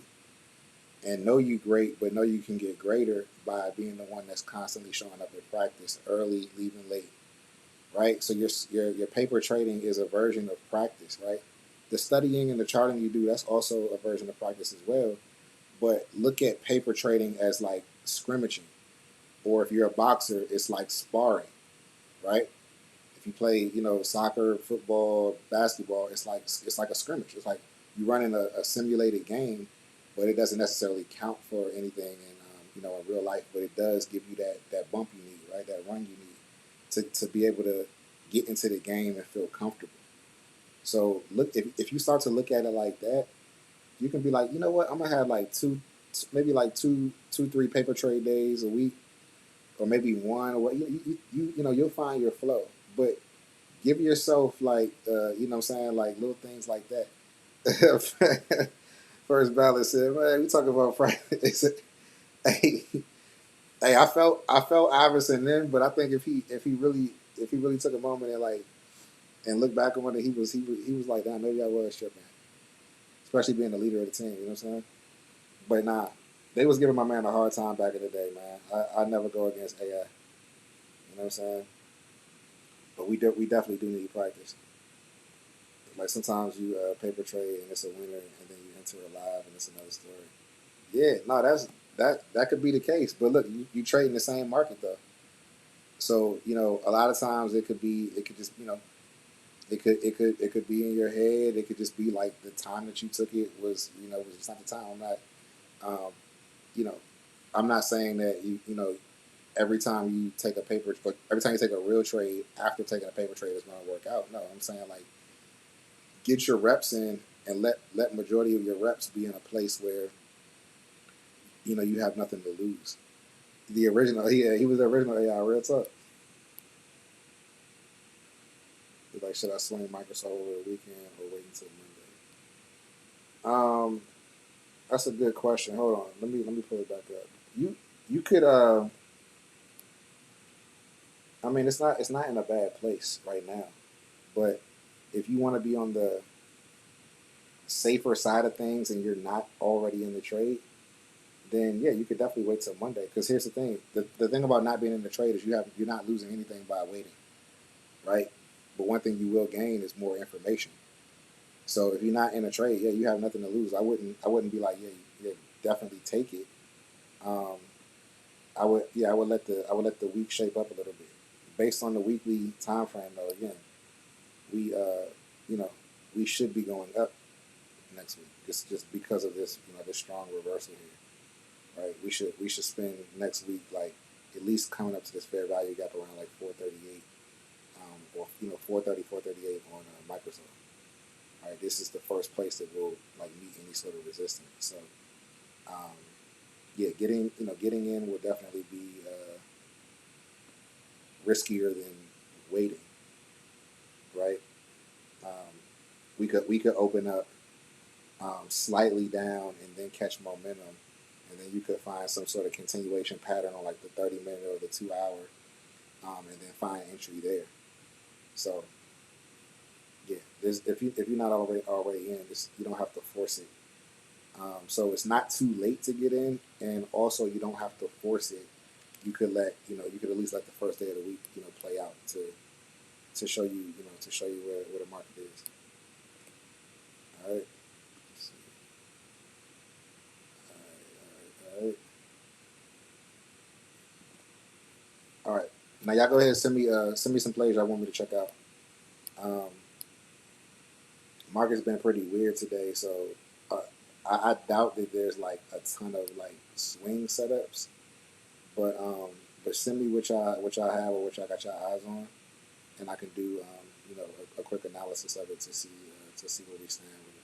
and know you great, but know you can get greater by being the one that's constantly showing up at practice early, leaving late, right? So your paper trading is a version of practice, right? The studying and the charting you do, that's also a version of practice as well. But look at paper trading as like scrimmaging, or if you're a boxer, it's like sparring, right? If you play, soccer, football, basketball, it's like a scrimmage. It's like you running a simulated game, but it doesn't necessarily count for anything in real life. But it does give you that bump you need, right? That run you need to be able to get into the game and feel comfortable. So look, if you start to look at it like that, you can be like, you know what, I'm gonna have like maybe like two, 3 paper trade days a week, or maybe one, or what you'll find your flow. But give yourself like what I'm saying, like little things like that. First ballot said, man, we talking about Friday. Hey, hey, I felt Iverson then, but I think if he really took a moment and like and look back on it, he was like, damn, maybe I was tripping, especially being the leader of the team. You know what I'm saying? But nah, they was giving my man a hard time back in the day, man. I never go against AI. You know what I'm saying? But we definitely do need practice. Like sometimes you paper trade and it's a winner, and then you enter a live and it's another story. Yeah, no, that could be the case. But look, you trade in the same market though. So a lot of times it could just it could be in your head. It could just be like the time that you took it was just not the time. Um, you know I'm not saying that every time you take a paper, but every time you take a real trade after taking a paper trade is going to work out. No, I'm saying like get your reps in and let majority of your reps be in a place where you have nothing to lose. The original, he was the original AI. Real talk. He's like, should I swing Microsoft over the weekend or wait until Monday? That's a good question. Hold on, let me pull it back up. You could I mean, it's not in a bad place right now, but if you want to be on the safer side of things and you're not already in the trade, then yeah, you could definitely wait till Monday. Because here's the thing: the thing about not being in the trade is you're not losing anything by waiting, right? But one thing you will gain is more information. So if you're not in a trade, yeah, you have nothing to lose. I wouldn't be like, yeah, definitely take it. Um, I would let the week shape up a little bit based on the weekly time frame. Though again, we you know we should be going up next week just because of this strong reversal here, right? We should spend next week like at least coming up to this fair value gap around like 438, or 430, 438 on Microsoft. All right, this is the first place that will like meet any sort of resistance. So um, yeah, getting in will definitely be riskier than waiting, right? Um, we could open up slightly down and then catch momentum, and then you could find some sort of continuation pattern on like the 30-minute or the 2 hour, and then find entry there. So yeah, if you're not already in, you don't have to force it. So it's not too late to get in, and also you don't have to force it. You could at least let the first day of the week play out to show you where the market is. All right. Let's see. All right. All right. Now y'all go ahead and send me some plays y'all want me to check out. Um, Market's been pretty weird today, so uh, I doubt that there's like a ton of like swing setups. But send me which I have or which I got your eyes on, and I can do a quick analysis of it to see where we stand with it.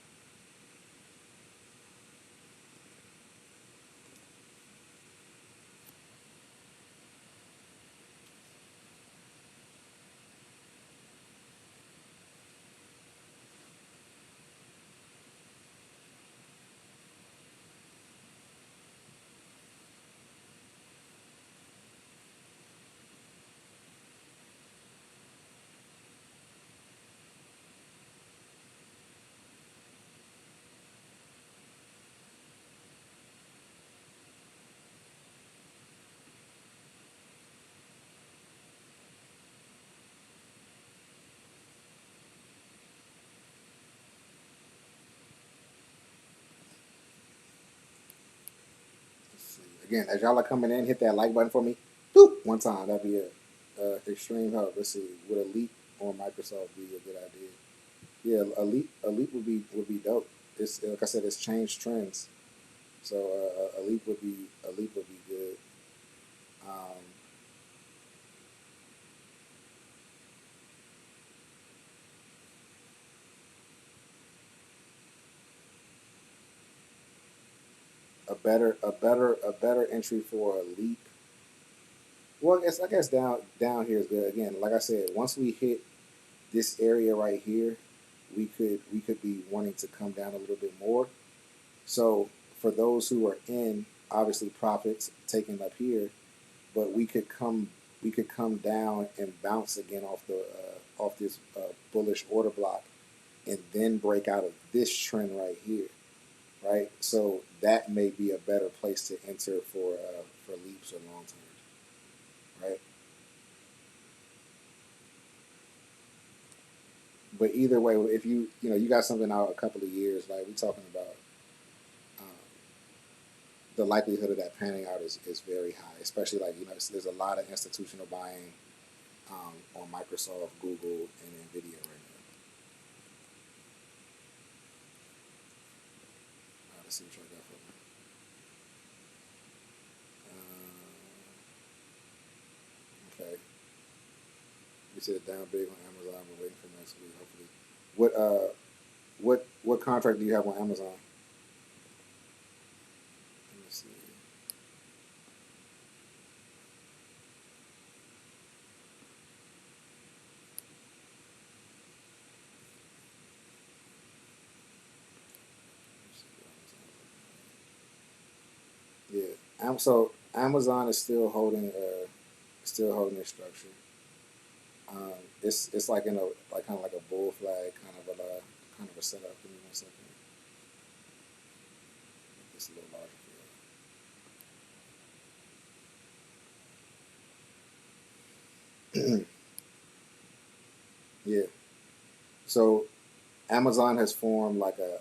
Again, as y'all are coming in, hit that like button for me. Boop, one time. That'd be a extreme help. Let's see. Would Elite on Microsoft be a good idea? Yeah, Elite would be dope. It's like I said, it's changed trends. So Elite would be good. Um, a better entry for Elite. Well, I guess down here is good. Again, like I said, once we hit this area right here, we could be wanting to come down a little bit more. So for those who are in, obviously profits taken up here, but we could come down and bounce again off this bullish order block, and then break out of this trend right here, right? So that may be a better place to enter for leaps or long terms, right? But either way, if you got something out a couple of years, like we talking about, um, the likelihood of that panning out is very high. Especially like there's a lot of institutional buying on Microsoft, Google, and Nvidia right now. Let's see what I got for me. Okay, we said down big on Amazon. We're waiting for next week, hopefully. What contract do you have on Amazon? Let me see. Yeah, so Amazon is still holding their structure. It's like in a like kind of like a bull flag kind of a setup. Give me 1 second. Make this a little larger for you. Yeah. So Amazon has formed like a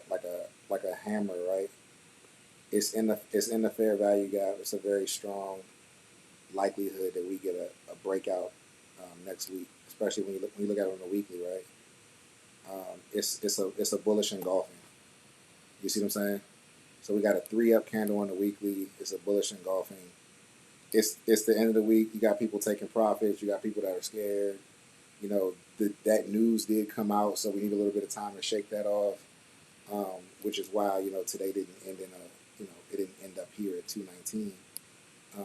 hammer, right? It's in the fair value gap. It's a very strong likelihood that we get a breakout next week, especially when you look at it on the weekly, right? It's a bullish engulfing. You see what I'm saying? So we got a 3 up candle on the weekly. It's a bullish engulfing. It's the end of the week. You got people taking profits. You got people that are scared. That news did come out, so we need a little bit of time to shake that off. Which is why today didn't end in it didn't end up here at 219. Um,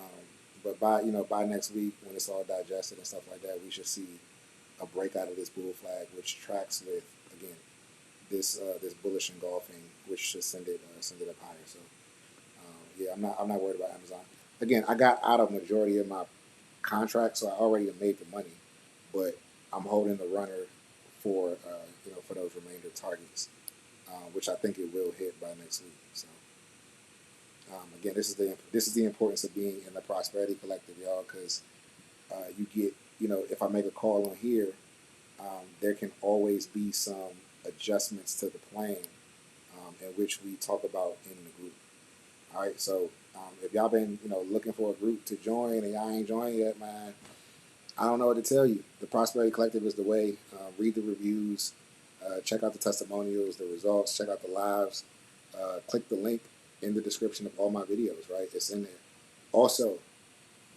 but by next week when it's all digested and stuff like that, we should see a breakout of this bull flag, which tracks with again this bullish engulfing, which should send it up higher. So yeah, I'm not worried about Amazon. Again, I got out of majority of my contracts, so I already have made the money, but I'm holding the runner for those remainder targets, which I think it will hit by next week. So again, this is the importance of being in the prosperity collective, y'all, because you get if I make a call on here, there can always be some adjustments to the plan in which we talk about in the group. All right, so if y'all been looking for a group to join and y'all ain't joined yet, man, I don't know what to tell you. The Prosperity Collective is the way. Read the reviews, check out the testimonials, the results, check out the lives. Click the link in the description of all my videos. Right, it's in there. Also,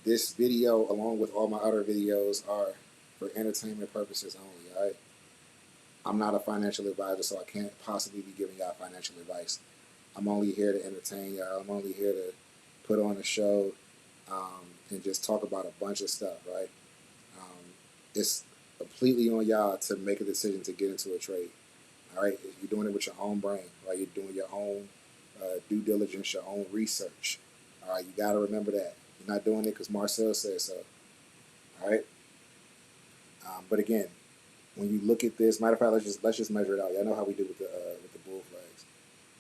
this video, along with all my other videos, are for entertainment purposes only. All right. I'm not a financial advisor, so I can't possibly be giving y'all financial advice. I'm only here to entertain y'all. I'm only here to put on a show and just talk about a bunch of stuff, right? It's completely on y'all to make a decision to get into a trade. All right, you're doing it with your own brain, right? You're doing your own due diligence, your own research. All right, you got to remember that you're not doing it because Marcel says so. All right, but again, when you look at this, matter of fact, let's just measure it out. Y'all know how we do with the bull flags.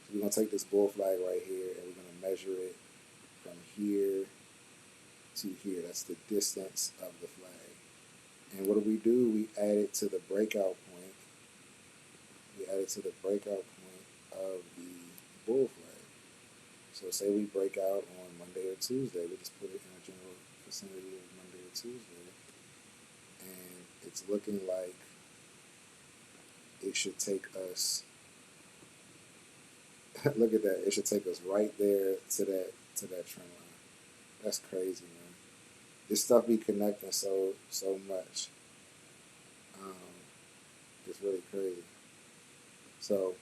So we're gonna take this bull flag right here, and we're gonna measure it from here to here. That's the distance of the flag. And what do? We add it to the breakout point. We add it to the breakout point of the bull flag. So say we break out on Monday or Tuesday, we just put it in a general vicinity of Monday or Tuesday, and it's looking like it should take us. Look at that! It should take us right there to that trend line. That's crazy, man. This stuff be connecting so much. Um, it's really crazy. So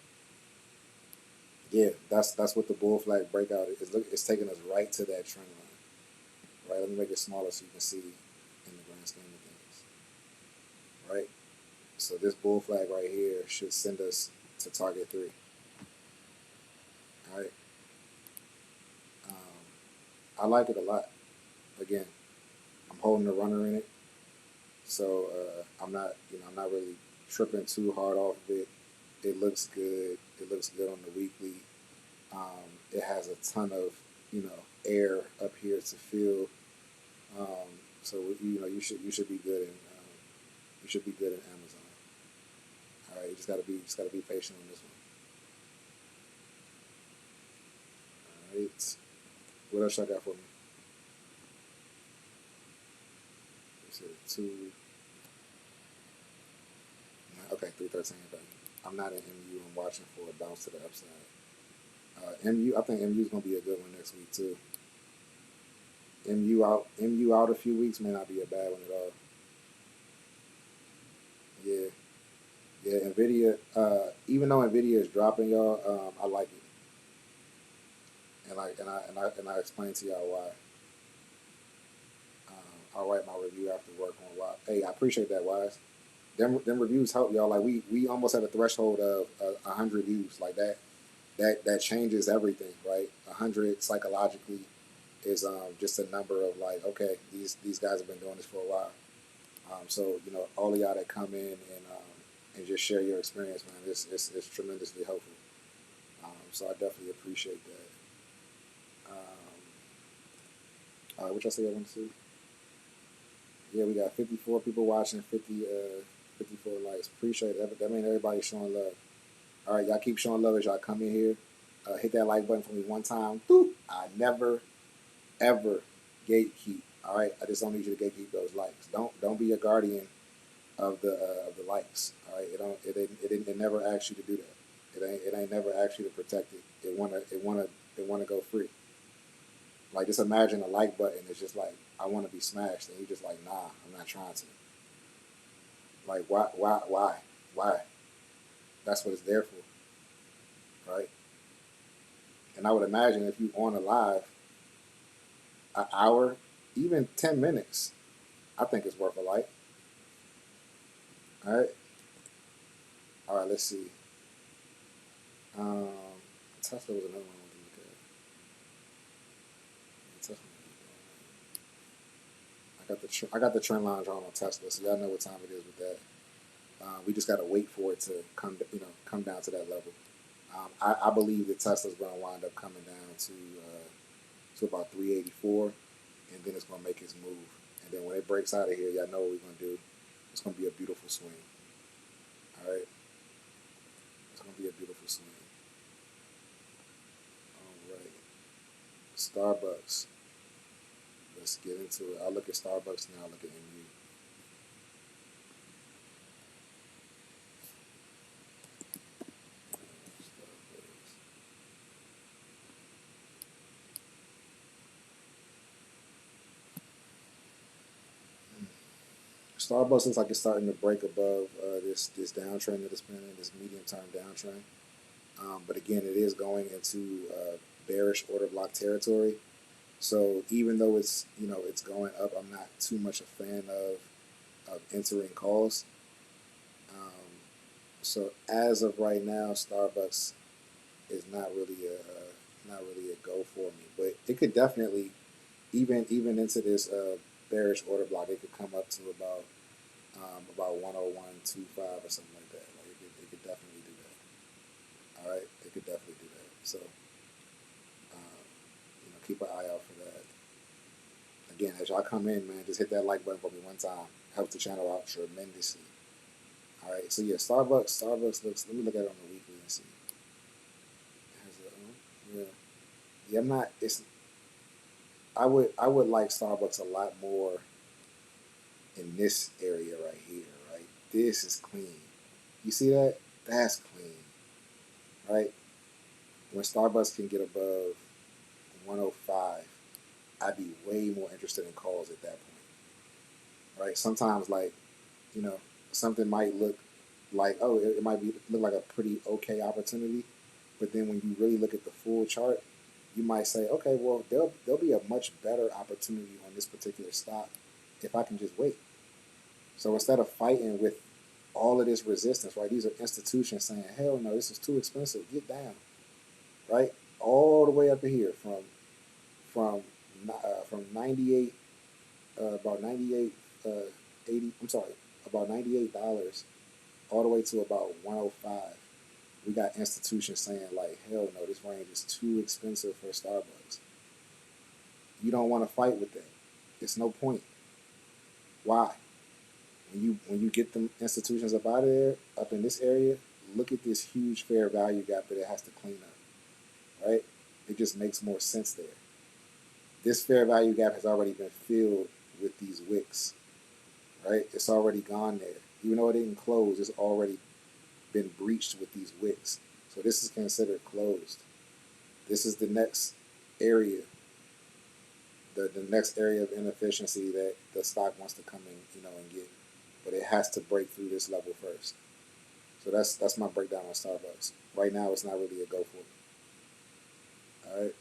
yeah, that's what the bull flag breakout is. Look, it's taking us right to that trend line. Right. Let me make it smaller so you can see in the grand scheme of things. Right. So this bull flag right here should send us to target 3. All right. I like it a lot. Again, I'm holding the runner in it, so I'm not really tripping too hard off of it. It looks good. It looks good on the weekly. It has a ton of air up here to feel. So you should be good in Amazon. All right, you just gotta be patient on this one. All right. What else I got for me? So 2. Okay, 313. I'm not in MU. I'm watching for a bounce to the upside. MU. I think MU is gonna be a good one next week too. MU out a few weeks may not be a bad one at all. Yeah, yeah. Nvidia. Even though Nvidia is dropping, y'all, I like it, and I explain to y'all why. I'll write my review after work on why. Hey, I appreciate that, Wise. Them reviews help y'all. Like we almost had a threshold of 100 views. Like that changes everything, right? 100 psychologically is just a number of like, okay, these guys have been doing this for a while. So all of y'all that come in and just share your experience, man, it's tremendously helpful. So I definitely appreciate that. All right, what y'all say I want to see? Yeah, we got 54 people watching, 54 likes. Appreciate it. That means everybody's showing love. All right, y'all keep showing love as y'all come in here. Hit that like button for me one time. Boop. I never, ever gatekeep. All right, I just don't need you to gatekeep those likes. Don't be a guardian of the likes. All right, it never asks you to do that. It ain't never asked you to protect it. It wanna go free. Like just imagine a like button is just like I want to be smashed, and you just like nah, I'm not trying to. Like why? That's what it's there for, right? And I would imagine if you on a live, an hour, even 10 minutes, I think it's worth a like. All right, all right. Let's see. Um, Tesla was another one I wanted to look at. Tesla. I got the trend line drawn on Tesla, so y'all know what time it is with that. We just got to wait for it to come down to that level. I believe that Tesla's going to wind up coming down to about 384, and then it's going to make its move. And then when it breaks out of here, y'all know what we're going to do. It's going to be a beautiful swing. All right, it's going to be a beautiful swing. All right, Starbucks. Let's get into it. I'll look at Starbucks and I'll look at MU. Starbucks looks like it's starting to break above this downtrend that it's been in, this medium term downtrend. But again, it is going into bearish order block territory. So even though it's going up, I'm not too much a fan of entering calls. So as of right now, Starbucks is not really a go for me. But it could definitely even into this bearish order block, it could come up to about 101.25 or something like that. Like it could definitely do that. All right, it could definitely do that. So keep an eye out for that. Again, as y'all come in, man, just hit that like button for me one time. Helps the channel out tremendously. All right, so yeah, Starbucks looks. Let me look at it on the weekly and see. It has a, yeah, Yeah, I'm not. It's I would like Starbucks a lot more in this area right here. Right, this is clean. You see that? That's clean, right? When Starbucks can get above 105, I'd be way more interested in calls at that point, right? Sometimes, like, you know, something might look like, oh, it might be look like a pretty okay opportunity, but then when you really look at the full chart, you might say, okay, well, there'll be a much better opportunity on this particular stock if I can just wait. So instead of fighting with all of this resistance, right? These are institutions saying, hell no, this is too expensive. Get down, right? All the way up to here from from 98 about 98 uh, 80 I'm sorry about $98 all the way to about 105. We got institutions saying like, hell no, this range is too expensive for Starbucks. You don't want to fight with that. It's no point. Why? When you get them institutions up out of there, up in this area, look at this huge fair value gap that it has to clean up. Right? It just makes more sense there. This fair value gap has already been filled with these wicks. Right? It's already gone there. Even though it didn't close, it's already been breached with these wicks. So this is considered closed. This is the next area, the next area of inefficiency that the stock wants to come in, and get. But it has to break through this level first. So that's my breakdown on Starbucks. Right now, it's not really a go for it. All right,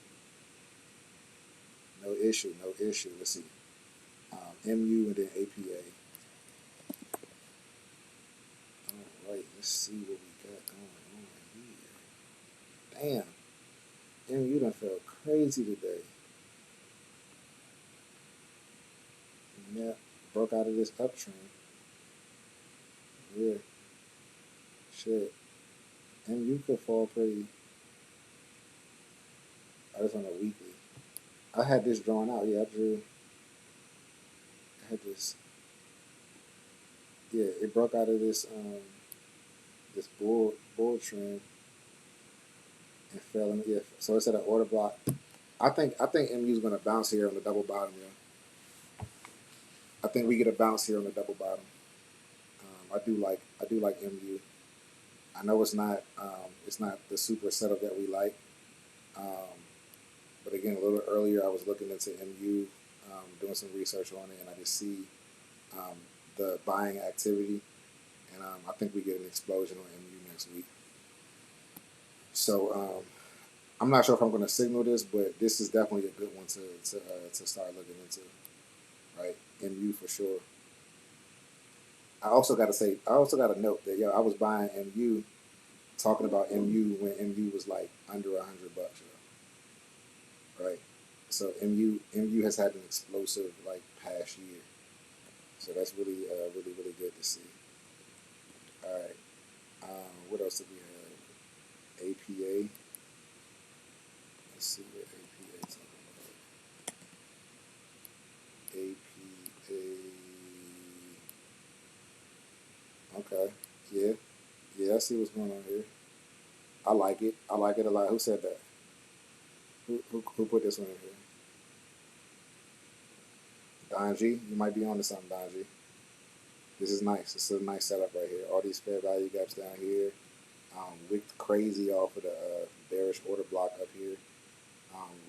no issue, no issue. Let's see, MU and then APA. All right, let's see what we got going on here. Damn, MU done felt crazy today. Yeah, broke out of this uptrend. Yeah, shit. MU could fall pretty. I just on a weekly. I had this drawn out. Yeah, I had this. Yeah, it broke out of this bull trend and fell in. Yeah, so it's at an order block. I think MU is gonna bounce here on the double bottom. Yeah, I think we get a bounce here on the double bottom. I do like MU. I know it's not the super setup that we like. Um, but again, a little earlier I was looking into MU, doing some research on it, and I just see um, the buying activity, and I think we get an explosion on MU next week. So I'm not sure if I'm going to signal this, but this is definitely a good one to start looking into, right? MU for sure. I also got to note that I was buying MU, talking about MU when MU was like under $100, right? So MU has had an explosive like past year, so that's really really really good to see. All right, what else do we have? APA. Let's see what APA is talking about. APA. Okay. Yeah. Yeah. I see what's going on here. I like it. I like it a lot. Who said that? Who put this one in here? Donji. You might be on to something, Donji. This is nice. This is a nice setup right here. All these fair value gaps down here. Wicked crazy off of the bearish order block up here.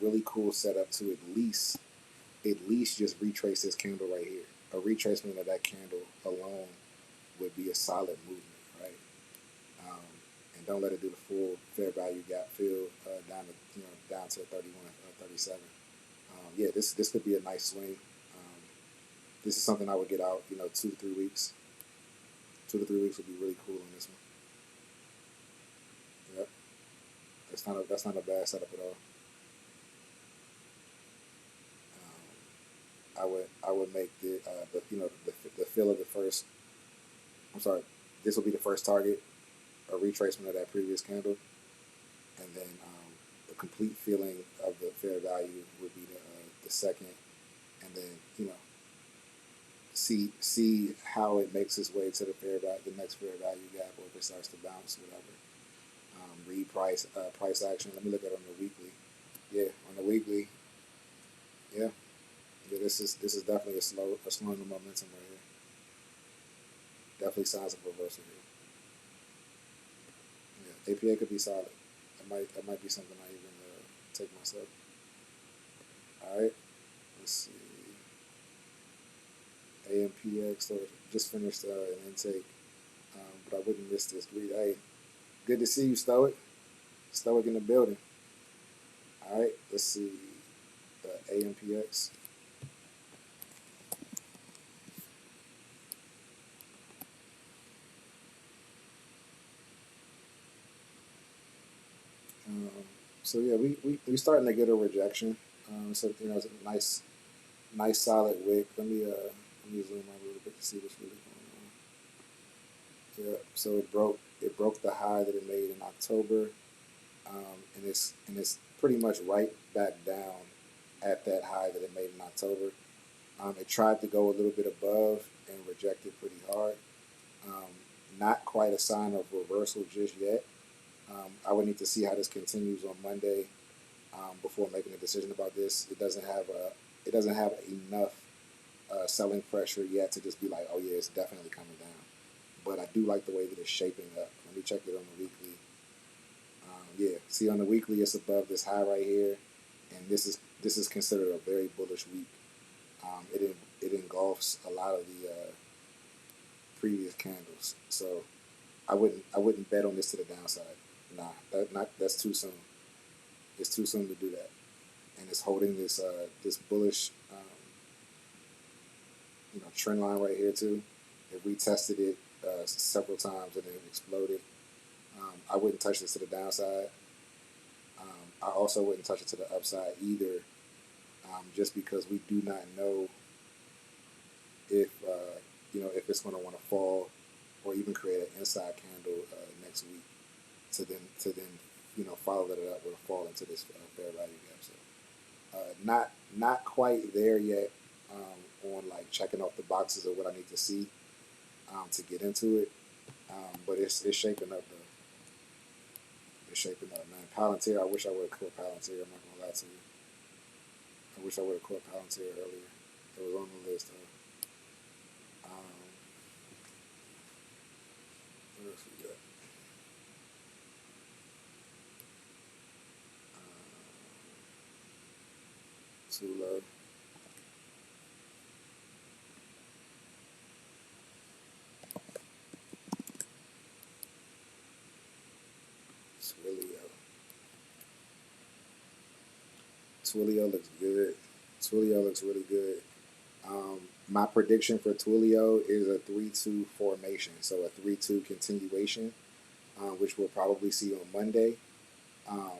Really cool setup to at least just retrace this candle right here. A retracement of that candle alone would be a solid movement, right? Um, and don't let it do the full fair value gap fill down to 31, 37. Yeah, this could be a nice swing. This is something I would get out, 2 to 3 weeks. 2 to 3 weeks would be really cool on this one. Yep, that's not a bad setup at all. I would make the fill of the first. I'm sorry, this will be the first target, a retracement of that previous candle, and then the complete filling of the fair value would be the second, and then see how it makes its way to the next fair value gap, or if it starts to bounce, whatever. Read price action. Let me look at it on the weekly. Yeah, on the weekly, yeah, yeah. This is definitely a slowing of momentum right here. Definitely signs of reversal here. Yeah, APA could be solid. That might be something I even take myself. All right, let's see. AMPX so just finished an intake, but I wouldn't miss this read. Hey, good to see you, Stoic. Stoic in the building. All right, let's see. AMPX. Um, so yeah, we starting to get a rejection. So it's a nice solid wick. Let me zoom out a little bit to see what's really going on. Yeah, so it broke the high that it made in October, and it's pretty much right back down at that high that it made in October. It tried to go a little bit above and rejected pretty hard. Um, Not quite a sign of reversal just yet. I would need to see how this continues on Monday before making a decision about this. It doesn't have enough selling pressure yet to just be like, oh yeah, it's definitely coming down. But I do like the way that it's shaping up. Let me check it on the weekly. Yeah, see on the weekly, it's above this high right here, and this is considered a very bullish week. It engulfs a lot of the previous candles, so I wouldn't bet on this to the downside. Nah, that's too soon. It's too soon to do that, and it's holding this bullish trend line right here too. It retested it several times and then it exploded. I wouldn't touch this to the downside. I also wouldn't touch it to the upside either, just because we do not know if if it's going to want to fall or even create an inside candle next week to then follow that up with a fall into this fair value gap. So not quite there yet on like checking off the boxes of what I need to see to get into it. But it's shaping up though. It's shaping up, man. Palantir, I wish I would have caught Palantir. I'm not gonna lie to you. I wish I would have caught Palantir earlier. It was on the list. What else we got? Too low. Twilio. Twilio looks good. Twilio looks really good. My prediction for Twilio is a 3-2 formation, so a 3-2 continuation, which we'll probably see on Monday. Um,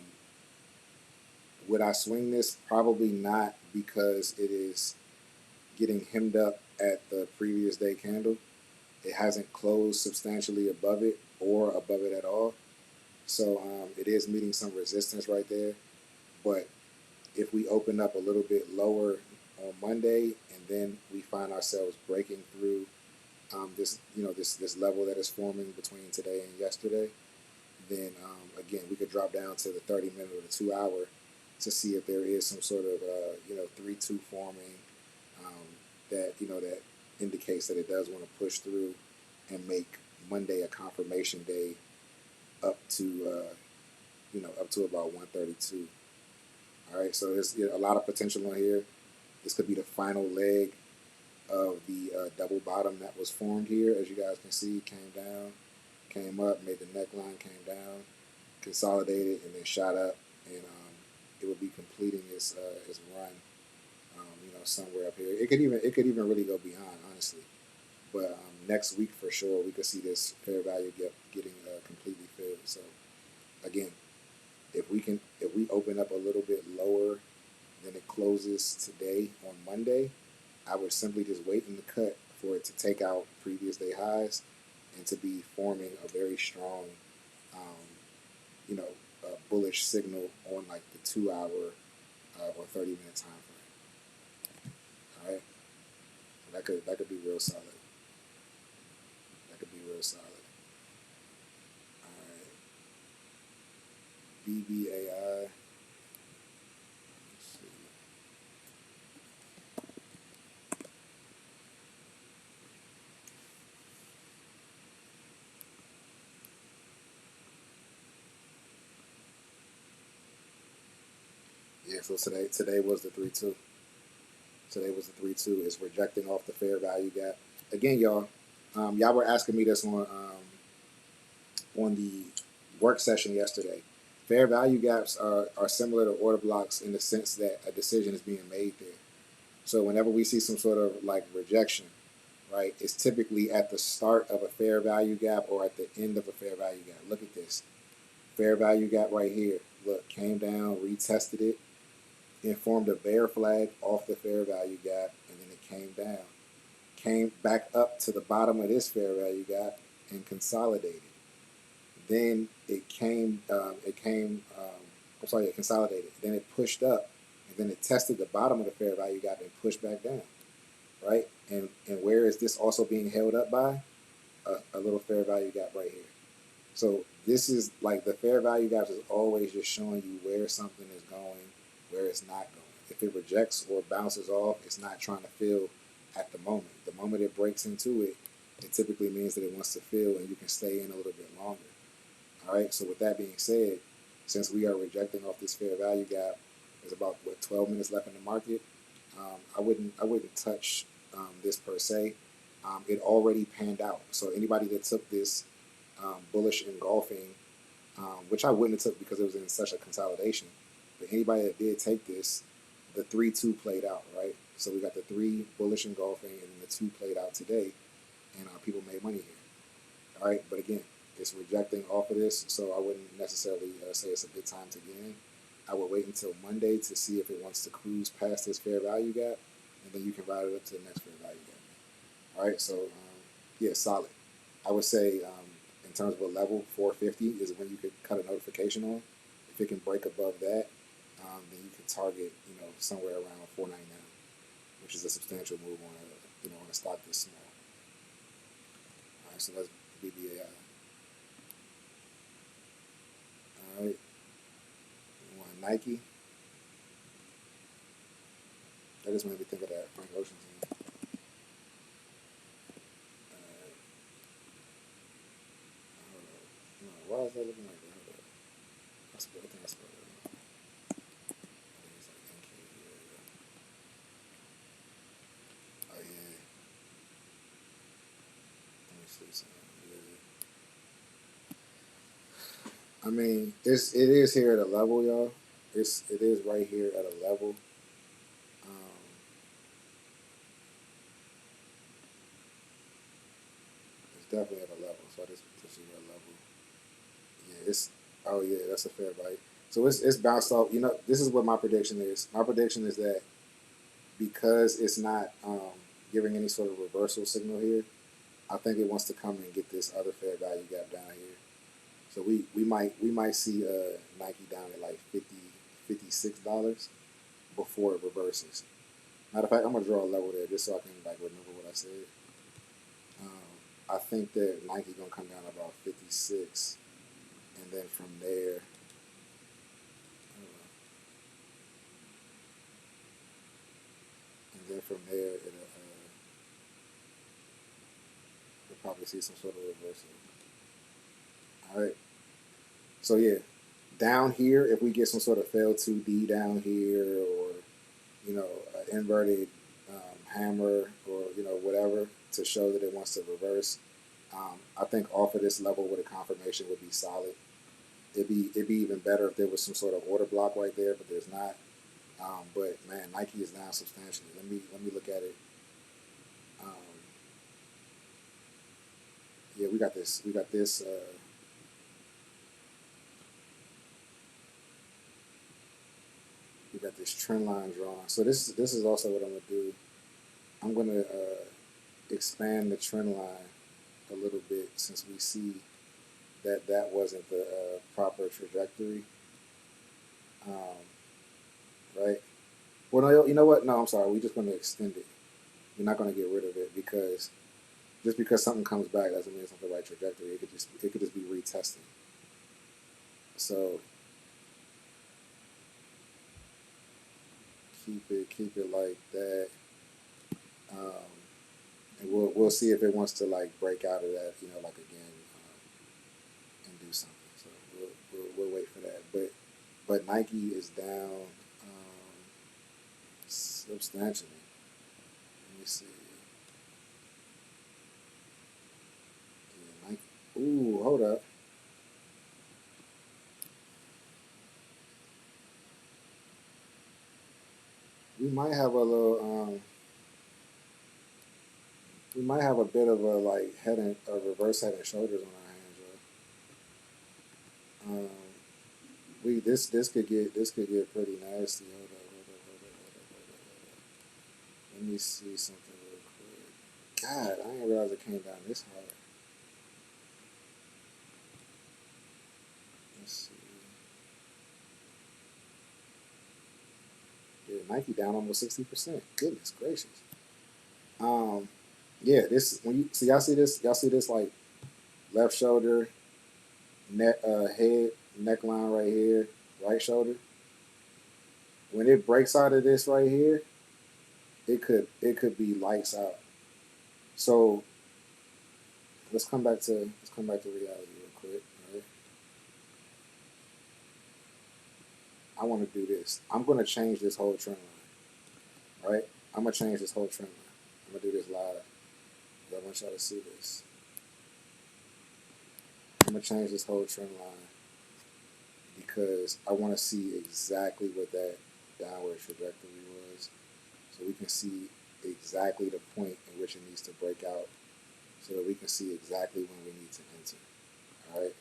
would I swing this? Probably not, because it is getting hemmed up at the previous day candle. It hasn't closed substantially above it or above it at all. So it is meeting some resistance right there. But if we open up a little bit lower on Monday and then we find ourselves breaking through this level that is forming between today and yesterday, then again we could drop down to the 30-minute or the 2 hour to see if there is some sort of 3-2 forming that indicates that it does want to push through and make Monday a confirmation day up to up to about 132. All right, so there's a lot of potential on here. This could be the final leg of the double bottom that was formed here. As you guys can see, came down, came up, made the neckline, came down, consolidated, and then shot up, and it would be completing its run, somewhere up here. It could even really go beyond, honestly. But next week for sure, we could see this fair value getting completely filled. So again, if we open up a little bit lower than it closes today on Monday, I would simply just wait in the cut for it to take out previous day highs and to be forming a very strong, um, bullish signal on like the 2 hour or 30-minute time frame. All right, so that could be real solid. That could be real solid. All right, BBAI. So today was the 3-2. Today was the 3-2. It's rejecting off the fair value gap. Again, y'all, y'all were asking me this on the work session yesterday. Fair value gaps are similar to order blocks in the sense that a decision is being made there. So whenever we see some sort of like rejection, right, it's typically at the start of a fair value gap or at the end of a fair value gap. Look at this. Fair value gap right here. Look, came down, retested it, and formed a bear flag off the fair value gap, and then it came down. Came back up to the bottom of this fair value gap and consolidated. Then it consolidated. Then it pushed up, and then it tested the bottom of the fair value gap and pushed back down, right? And where is this also being held up by? A little fair value gap right here. So this is like the fair value gaps is always just showing you where something is going, where it's not going. If it rejects or bounces off, it's not trying to fill at the moment. The moment it breaks into it, it typically means that it wants to fill and you can stay in a little bit longer. All right, so with that being said, since we are rejecting off this fair value gap, there's about 12 minutes left in the market. I wouldn't touch this per se. It already panned out. So anybody that took this bullish engulfing, which I wouldn't have took because it was in such a consolidation, but anybody that did take this, the 3-2 played out, right? So we got the 3 bullish engulfing and then the 2 played out today, and people made money here. All right, but again, it's rejecting off of this, so I wouldn't necessarily say it's a good time to get in. I would wait until Monday to see if it wants to cruise past this fair value gap, and then you can ride it up to the next fair value gap. All right, so yeah, solid. I would say in terms of a level, 450 is when you could cut a notification on. If it can break above that, then you can target somewhere around 499, which is a substantial move on a stock this small. All right, so that's BBAI. All right, we want Nike. That just made me think of that Frank Ocean team. Why is that looking like that? I think I spelled it wrong. I think it's like NK. Oh yeah. Let me see something. Yeah. I mean, it is here at a level, y'all. It is right here at a level. It's definitely at a level. So I just see what level. Yeah, oh yeah, that's a fair bite. So it's bounced off. This is what my prediction is. My prediction is that because it's not giving any sort of reversal signal here, I think it wants to come and get this other fair value gap down here. So we might see Nike down at like $56 before it reverses. Matter of fact, I'm gonna draw a level there just so I can like remember what I said. I think that Nike gonna come down about 56, and then from there, you'll probably see some sort of reversal. All right. So yeah, down here, if we get some sort of fail 2D down here, or an inverted hammer, or whatever to show that it wants to reverse, I think off of this level with a confirmation would be solid. It'd be even better if there was some sort of order block right there, but there's not. But man, Nike is down substantially. Let me look at it. Yeah, we got this. We got this. We got this trend line drawn. So this is also what I'm gonna do. I'm gonna expand the trend line a little bit since we see that wasn't the proper trajectory. Right? Well, no, you know what? No, I'm sorry. We're just going to extend it. We're not going to get rid of it because just because something comes back doesn't mean it's on the right trajectory. It could just be retesting. So keep it like that, and we'll see if it wants to like break out of that, like again, and do something. So we'll wait for that. But Nike is down. substantially. Let me see. Yeah, Nike. Ooh, hold up. We might have a little. We might have a bit of a like head and a reverse head and shoulders on our hands, yo. We this could get pretty nasty. Let me see something real quick. God, I didn't realize it came down this hard. Let's see. Yeah, Nike down almost 60%. Goodness gracious. Um, yeah, this when you see y'all see this like left shoulder, neck, head, neckline right here, right shoulder. When it breaks out of this right here, it could be lights out. So let's come back to reality real quick. All right, I want to do this. I'm gonna change this whole trend line. Right, I'm gonna change this whole trend line. I'm gonna do this live. I want y'all to see this. I'm gonna change this whole trend line because I want to see exactly what that downward trajectory was, so we can see exactly the point in which it needs to break out, so that we can see exactly when we need to enter. All right.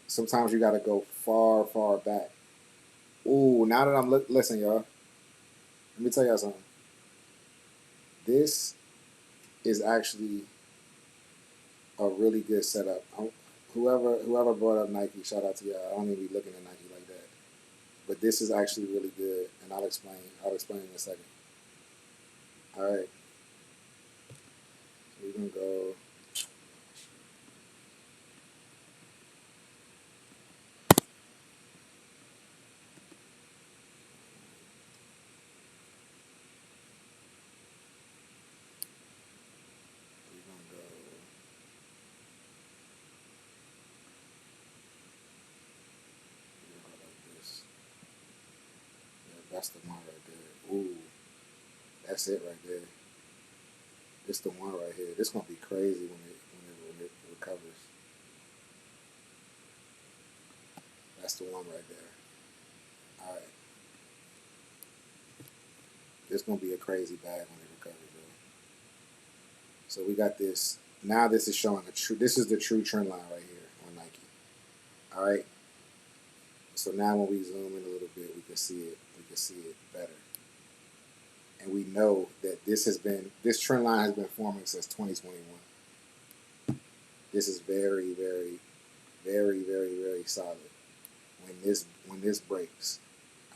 Sometimes you got to go far, far back. Ooh, now that listen, y'all. Let me tell y'all something. This is actually a really good setup. Whoever brought up Nike, shout out to y'all. I don't even be looking at Nike like that, but this is actually really good, and I'll explain. I'll explain in a second. All right, so we're gonna go. We're gonna go. We're gonna go like this. Yeah, that's the one right there. Ooh, that's it right there. This the one right here. This gonna be crazy when it recovers. That's the one right there. All right, this gonna be a crazy bag when it recovers, bro. So we got this. Now this is showing a true. This is the true trend line right here on Nike. All right. So now when we zoom in a little bit, we can see it. We can see it better, and we know that this trend line has been forming since 2021. This is very, very, very, very, very solid. When this breaks,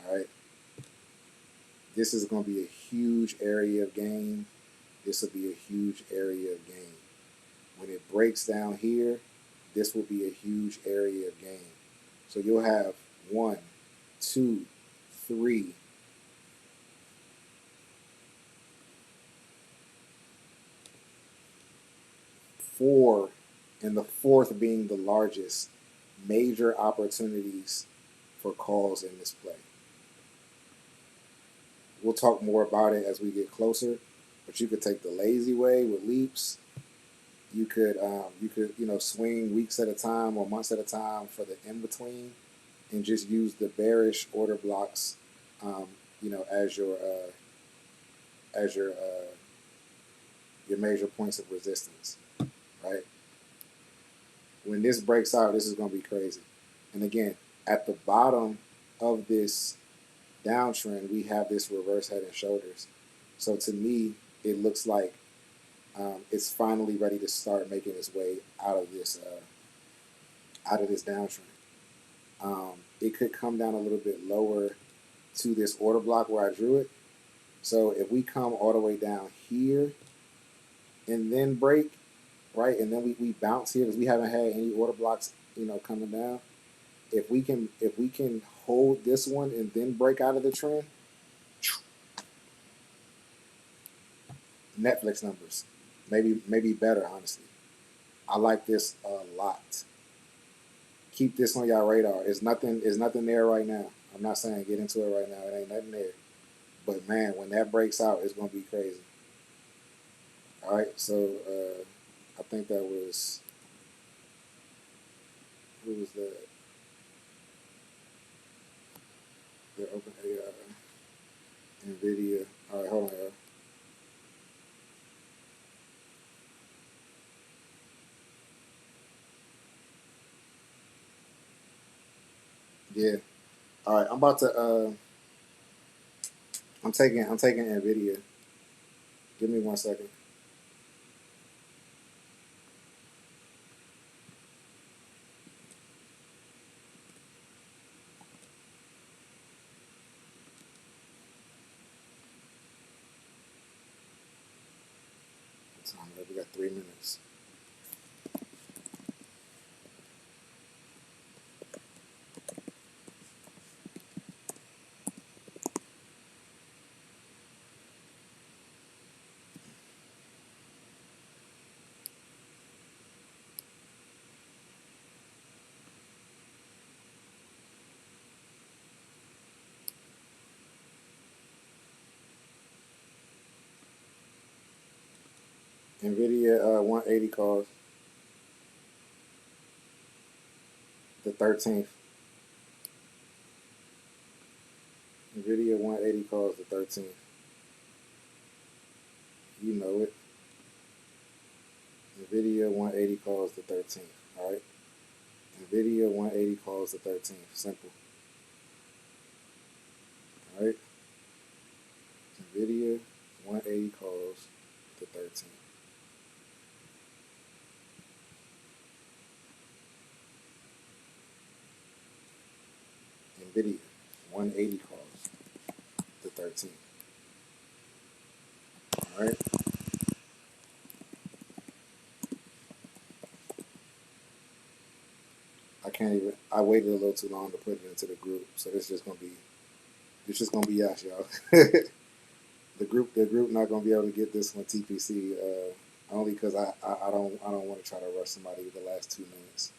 all right. This is going to be a huge area of gain. This will be a huge area of gain. When it breaks down here, this will be a huge area of gain. So you'll have 1, 2, 3, 4, and the fourth being the largest major opportunities for calls in this play. We'll talk more about it as we get closer, but you could take the lazy way with leaps. You could swing weeks at a time or months at a time for the in between, and just use the bearish order blocks, as your major points of resistance, right? When this breaks out, this is going to be crazy. And again, at the bottom of this downtrend, we have this reverse head and shoulders. So to me, it looks like it's finally ready to start making its way out of this downtrend. It could come down a little bit lower to this order block where I drew it. So if we come all the way down here and then break, right, and then we bounce here because we haven't had any order blocks, coming down. If we can hold this one and then break out of the trend, Netflix numbers, maybe better, honestly. I like this a lot. Keep this on y'all radar. It's nothing there right now. I'm not saying get into it right now. It ain't nothing there. But man, when that breaks out, it's gonna be crazy. All right, so I think that was who was that? The Open AI, Nvidia. All right, hold on, y'all. Yeah. All right, I'm about to. I'm taking Nvidia. Give me 1 second. We got 3 minutes. Nvidia 180 calls the 13th. Nvidia 180 calls the 13th. You know it. Nvidia 180 calls the 13th. All right. Nvidia 180 calls the 13th. Simple. All right. Nvidia 180 calls the 13th. Nvidia 180 calls the 13th. All right. I can't even. I waited a little too long to put it into the group, so this is just gonna be. It's just gonna be us, y'all. The group not gonna be able to get this one TPC. Only because I don't want to try to rush somebody with the last 2 minutes.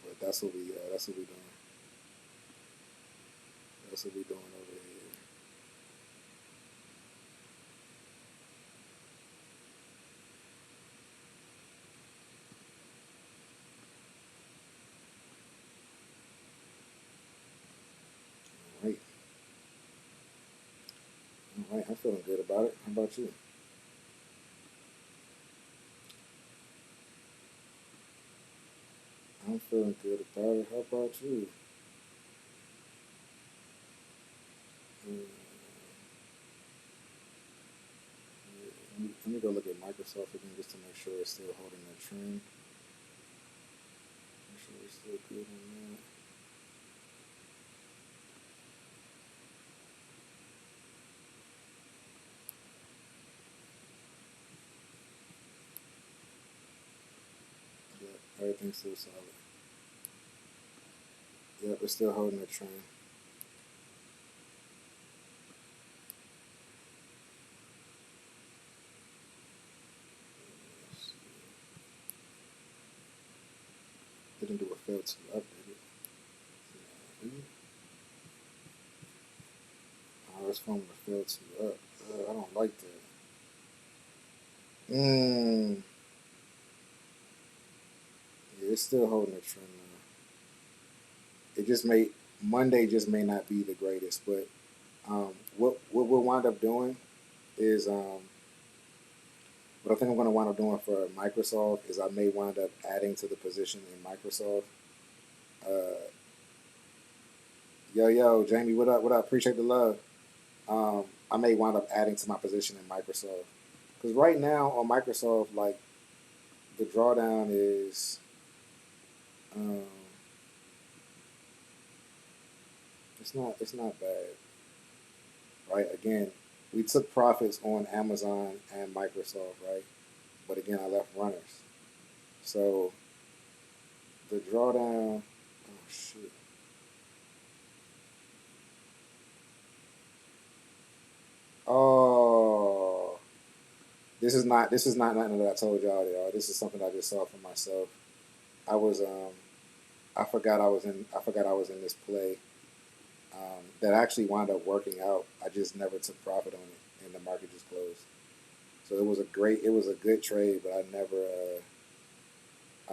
But that's what we doing. That's what we doing over here. All right. All right. I'm feeling good about it. How about you? I'm feeling good about it. How about you? Uh, let me go look at Microsoft again just to make sure it's still holding that trend. Make sure it's still good on that. Yep, everything's still solid. Yep, it's still holding that trend. Didn't do a fail to update it. Oh, it's forming a fail to up. I don't like that. Yeah, it's still holding a trend now. It just may Monday just may not be the greatest, but what we'll wind up doing is what I think I'm going to wind up doing for Microsoft is I may wind up adding to the position in Microsoft. Uh, yo, Jamie, what up? What up? Appreciate the love. I may wind up adding to my position in Microsoft because right now on Microsoft, like the drawdown is um, it's not bad, right? Again, we took profits on Amazon and Microsoft, right? But again, I left runners, so the drawdown. Oh shit. Oh, this is not nothing that I told y'all. This is something I just saw for myself. I was I forgot I was in this play. that actually wound up working out. I just never took profit on it, and the market just closed. So it was a good trade, but I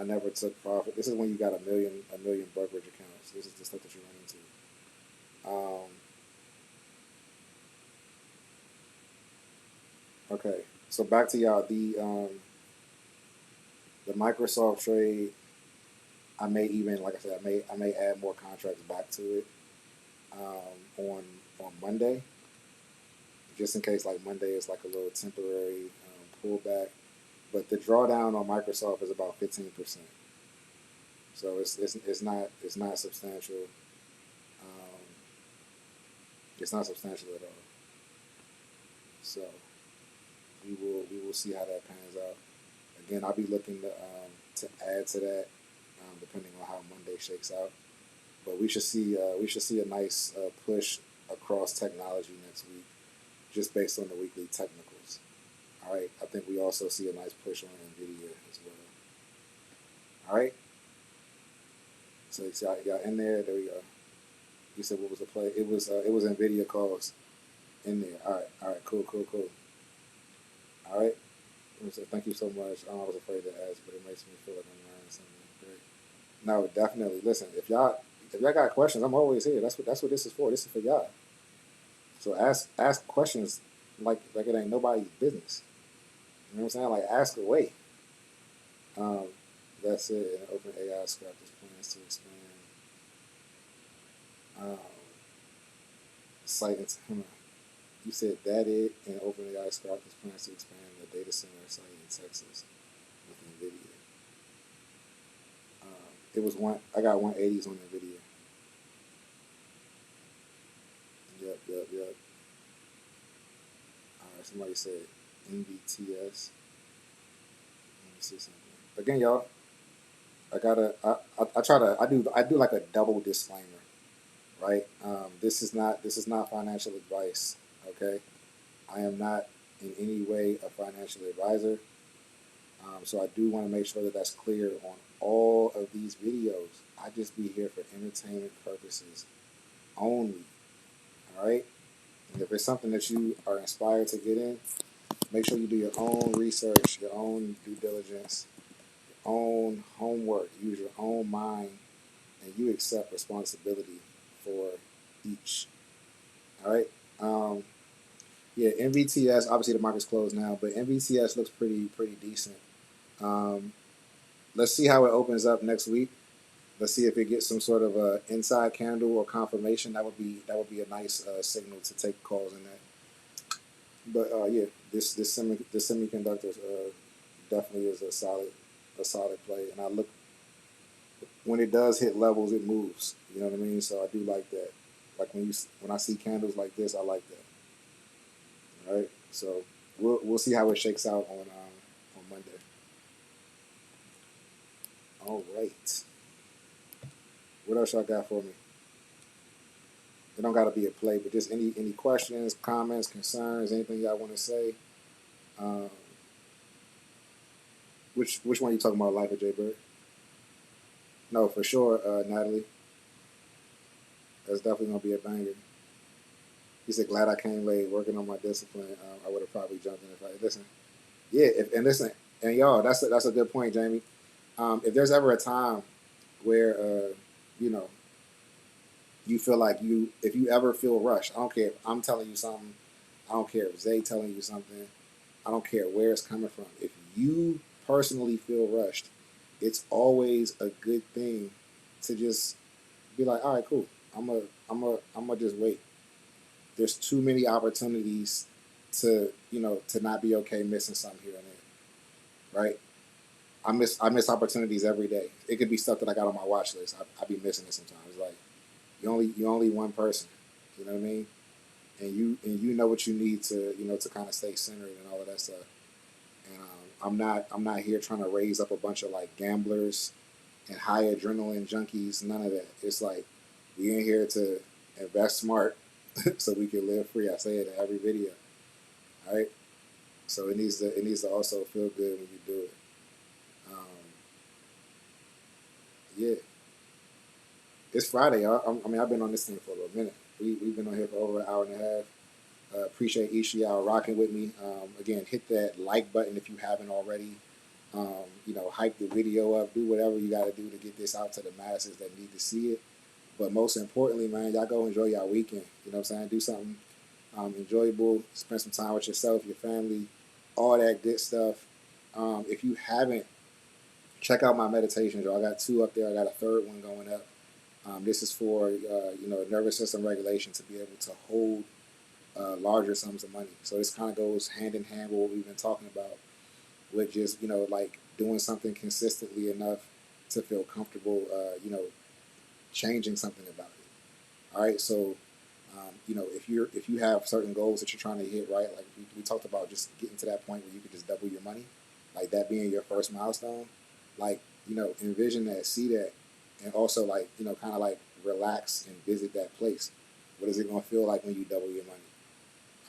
never took profit. This is when you got a million brokerage accounts. This is the stuff that you run into. Okay, so back to y'all. The Microsoft trade. I may even, like I said, I may add more contracts back to it on Monday, just in case like Monday is like a little temporary pullback. But the drawdown on Microsoft is about 15%, so it's not substantial. Um, it's not substantial at all. So we will see how that pans out. Again, I'll be looking to add to that depending on how Monday shakes out. But we should see a nice push across technology next week, just based on the weekly technicals. All right, I think we also see a nice push on Nvidia as well. All right, so you got in there. There we go. You said what was the play? It was Nvidia calls in there. All right, cool. All right. So thank you so much. I was afraid to ask, but it makes me feel like I'm learning something great. No, definitely. Listen, if y'all got questions, I'm always here. That's what this is for. This is for y'all. So ask questions like it ain't nobody's business. You know what I'm saying? Like ask away. Um, that's it. And OpenAI scrapped its plans to expand um, site into You said that it and OpenAI scrapped its plans to expand the data center site in Texas with NVIDIA. It was one. I got 180s on NVIDIA. Yep. Somebody said NVTS. Let me see something. Again, y'all. I try to I do like a double disclaimer, right? This is not financial advice. Okay, I am not in any way a financial advisor. So I do want to make sure that that's clear on all of these videos. I just be here for entertainment purposes only. All right. And if it's something that you are inspired to get in, make sure you do your own research, your own due diligence, your own homework, use your own mind, and you accept responsibility for each. All right. Yeah, NVTS. Obviously, the market's closed now, but NVTS looks pretty decent. Um, let's see how it opens up next week. Let's see if it gets some sort of a inside candle or confirmation. That would be a nice signal to take calls in that. But yeah, this semiconductor definitely is a solid play. And I look when it does hit levels, it moves. You know what I mean? So I do like that. Like when I see candles like this, I like that. All right. So we'll see how it shakes out on Monday. All right. What else y'all got for me? It don't got to be a play, but just any questions, comments, concerns, anything y'all want to say. Um, which one you talking about, Life of Jay Bird? No, for sure, Natalie. That's definitely gonna be a banger. He said, "Glad I came late, working on my discipline. I would have probably jumped in if I listen." Yeah, and listen, and y'all, that's a good point, Jamie. If there's ever a time where you know you feel like if you ever feel rushed, I don't care if I'm telling you something, I don't care if Zay telling you something, I don't care where it's coming from. If you personally feel rushed, it's always a good thing to just be like, all right, cool. I'm gonna just wait. There's too many opportunities to to not be okay missing something here and there, right? I miss opportunities every day. It could be stuff that I got on my watch list. I be missing it sometimes. Like you only one person, you know what I mean? And you know what you need to to kind of stay centered and all of that stuff. And I'm not here trying to raise up a bunch of like gamblers and high adrenaline junkies. None of that. It's like we in here to invest smart so we can live free. I say it in every video. All right. So it needs to also feel good when you do it. Um, yeah, it's Friday. I mean, I've been on this thing for a little minute. We've been on here for over an hour and a half. Appreciate each of y'all rocking with me. Again, hit that like button if you haven't already. Hype the video up. Do whatever you got to do to get this out to the masses that need to see it. But most importantly, man, y'all go enjoy y'all weekend. You know what I'm saying? Do something enjoyable. Spend some time with yourself, your family, all that good stuff. If you haven't, check out my meditations, y'all. I got 2 up there. I got a 3rd one going up. This is for nervous system regulation, to be able to hold larger sums of money. So this kind of goes hand in hand with what we've been talking about, with just like doing something consistently enough to feel comfortable, changing something about it. All right, so if you have certain goals that you're trying to hit, right? Like we talked about, just getting to that point where you could just double your money, like that being your first milestone. Like envision that, see that, and also like kind of like relax and visit that place. What is it going to feel like when you double your money?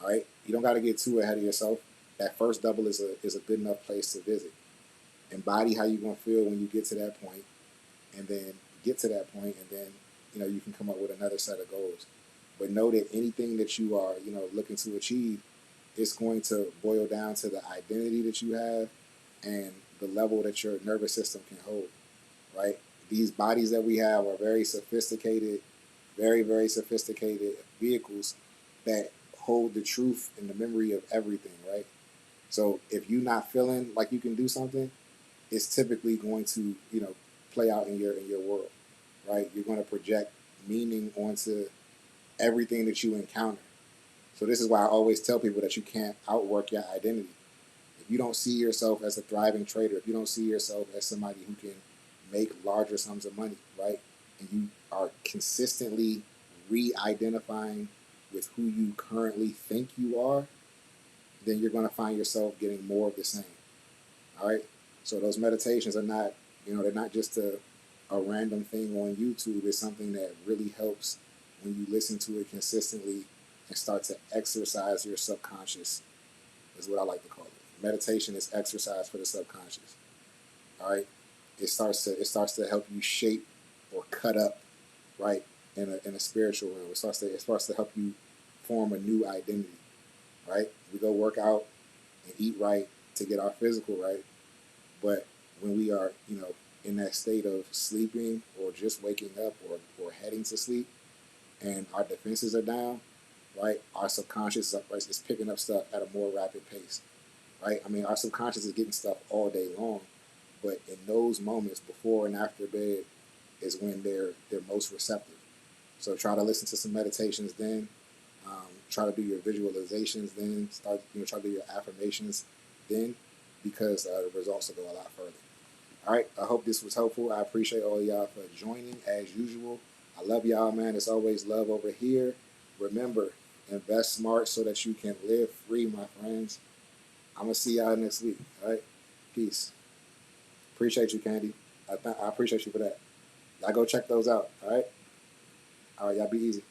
All right, you don't got to get too ahead of yourself. That first double is a good enough place to visit. Embody how you're going to feel when you get to that point, and then get to that point, and then you can come up with another set of goals. But know that anything that you are looking to achieve, it's going to boil down to the identity that you have and the level that your nervous system can hold. Right? These bodies that we have are very sophisticated, very, very sophisticated vehicles that hold the truth and the memory of everything, right? So if you're not feeling like you can do something, it's typically going to, play out in your world, right? You're going to project meaning onto everything that you encounter. So this is why I always tell people that you can't outwork your identity. If you don't see yourself as a thriving trader, if you don't see yourself as somebody who can make larger sums of money, right? And you are consistently re-identifying with who you currently think you are, then you're going to find yourself getting more of the same. All right? So those meditations are not, they're not just a random thing on YouTube. It's something that really helps when you listen to it consistently and start to exercise your subconscious, is what I like to call it. Meditation is exercise for the subconscious. All right? It starts to help you shape or cut up, right, in a spiritual realm. It starts to help you form a new identity, right? We go work out and eat right to get our physical right, but when we are, in that state of sleeping or just waking up or heading to sleep, and our defenses are down, right? Our subconscious is picking up stuff at a more rapid pace, right? I mean, our subconscious is getting stuff all day long, but in those moments before and after bed is when they're most receptive. So try to listen to some meditations then. Try to do your visualizations then. Try to do your affirmations then, because the results will go a lot further. All right, I hope this was helpful. I appreciate all y'all for joining as usual. I love y'all, man. It's always love over here. Remember, invest smart so that you can live free, my friends. I'm going to see y'all next week. All right, peace. Appreciate you, Candy. I appreciate you for that. Y'all go check those out. All right, y'all be easy.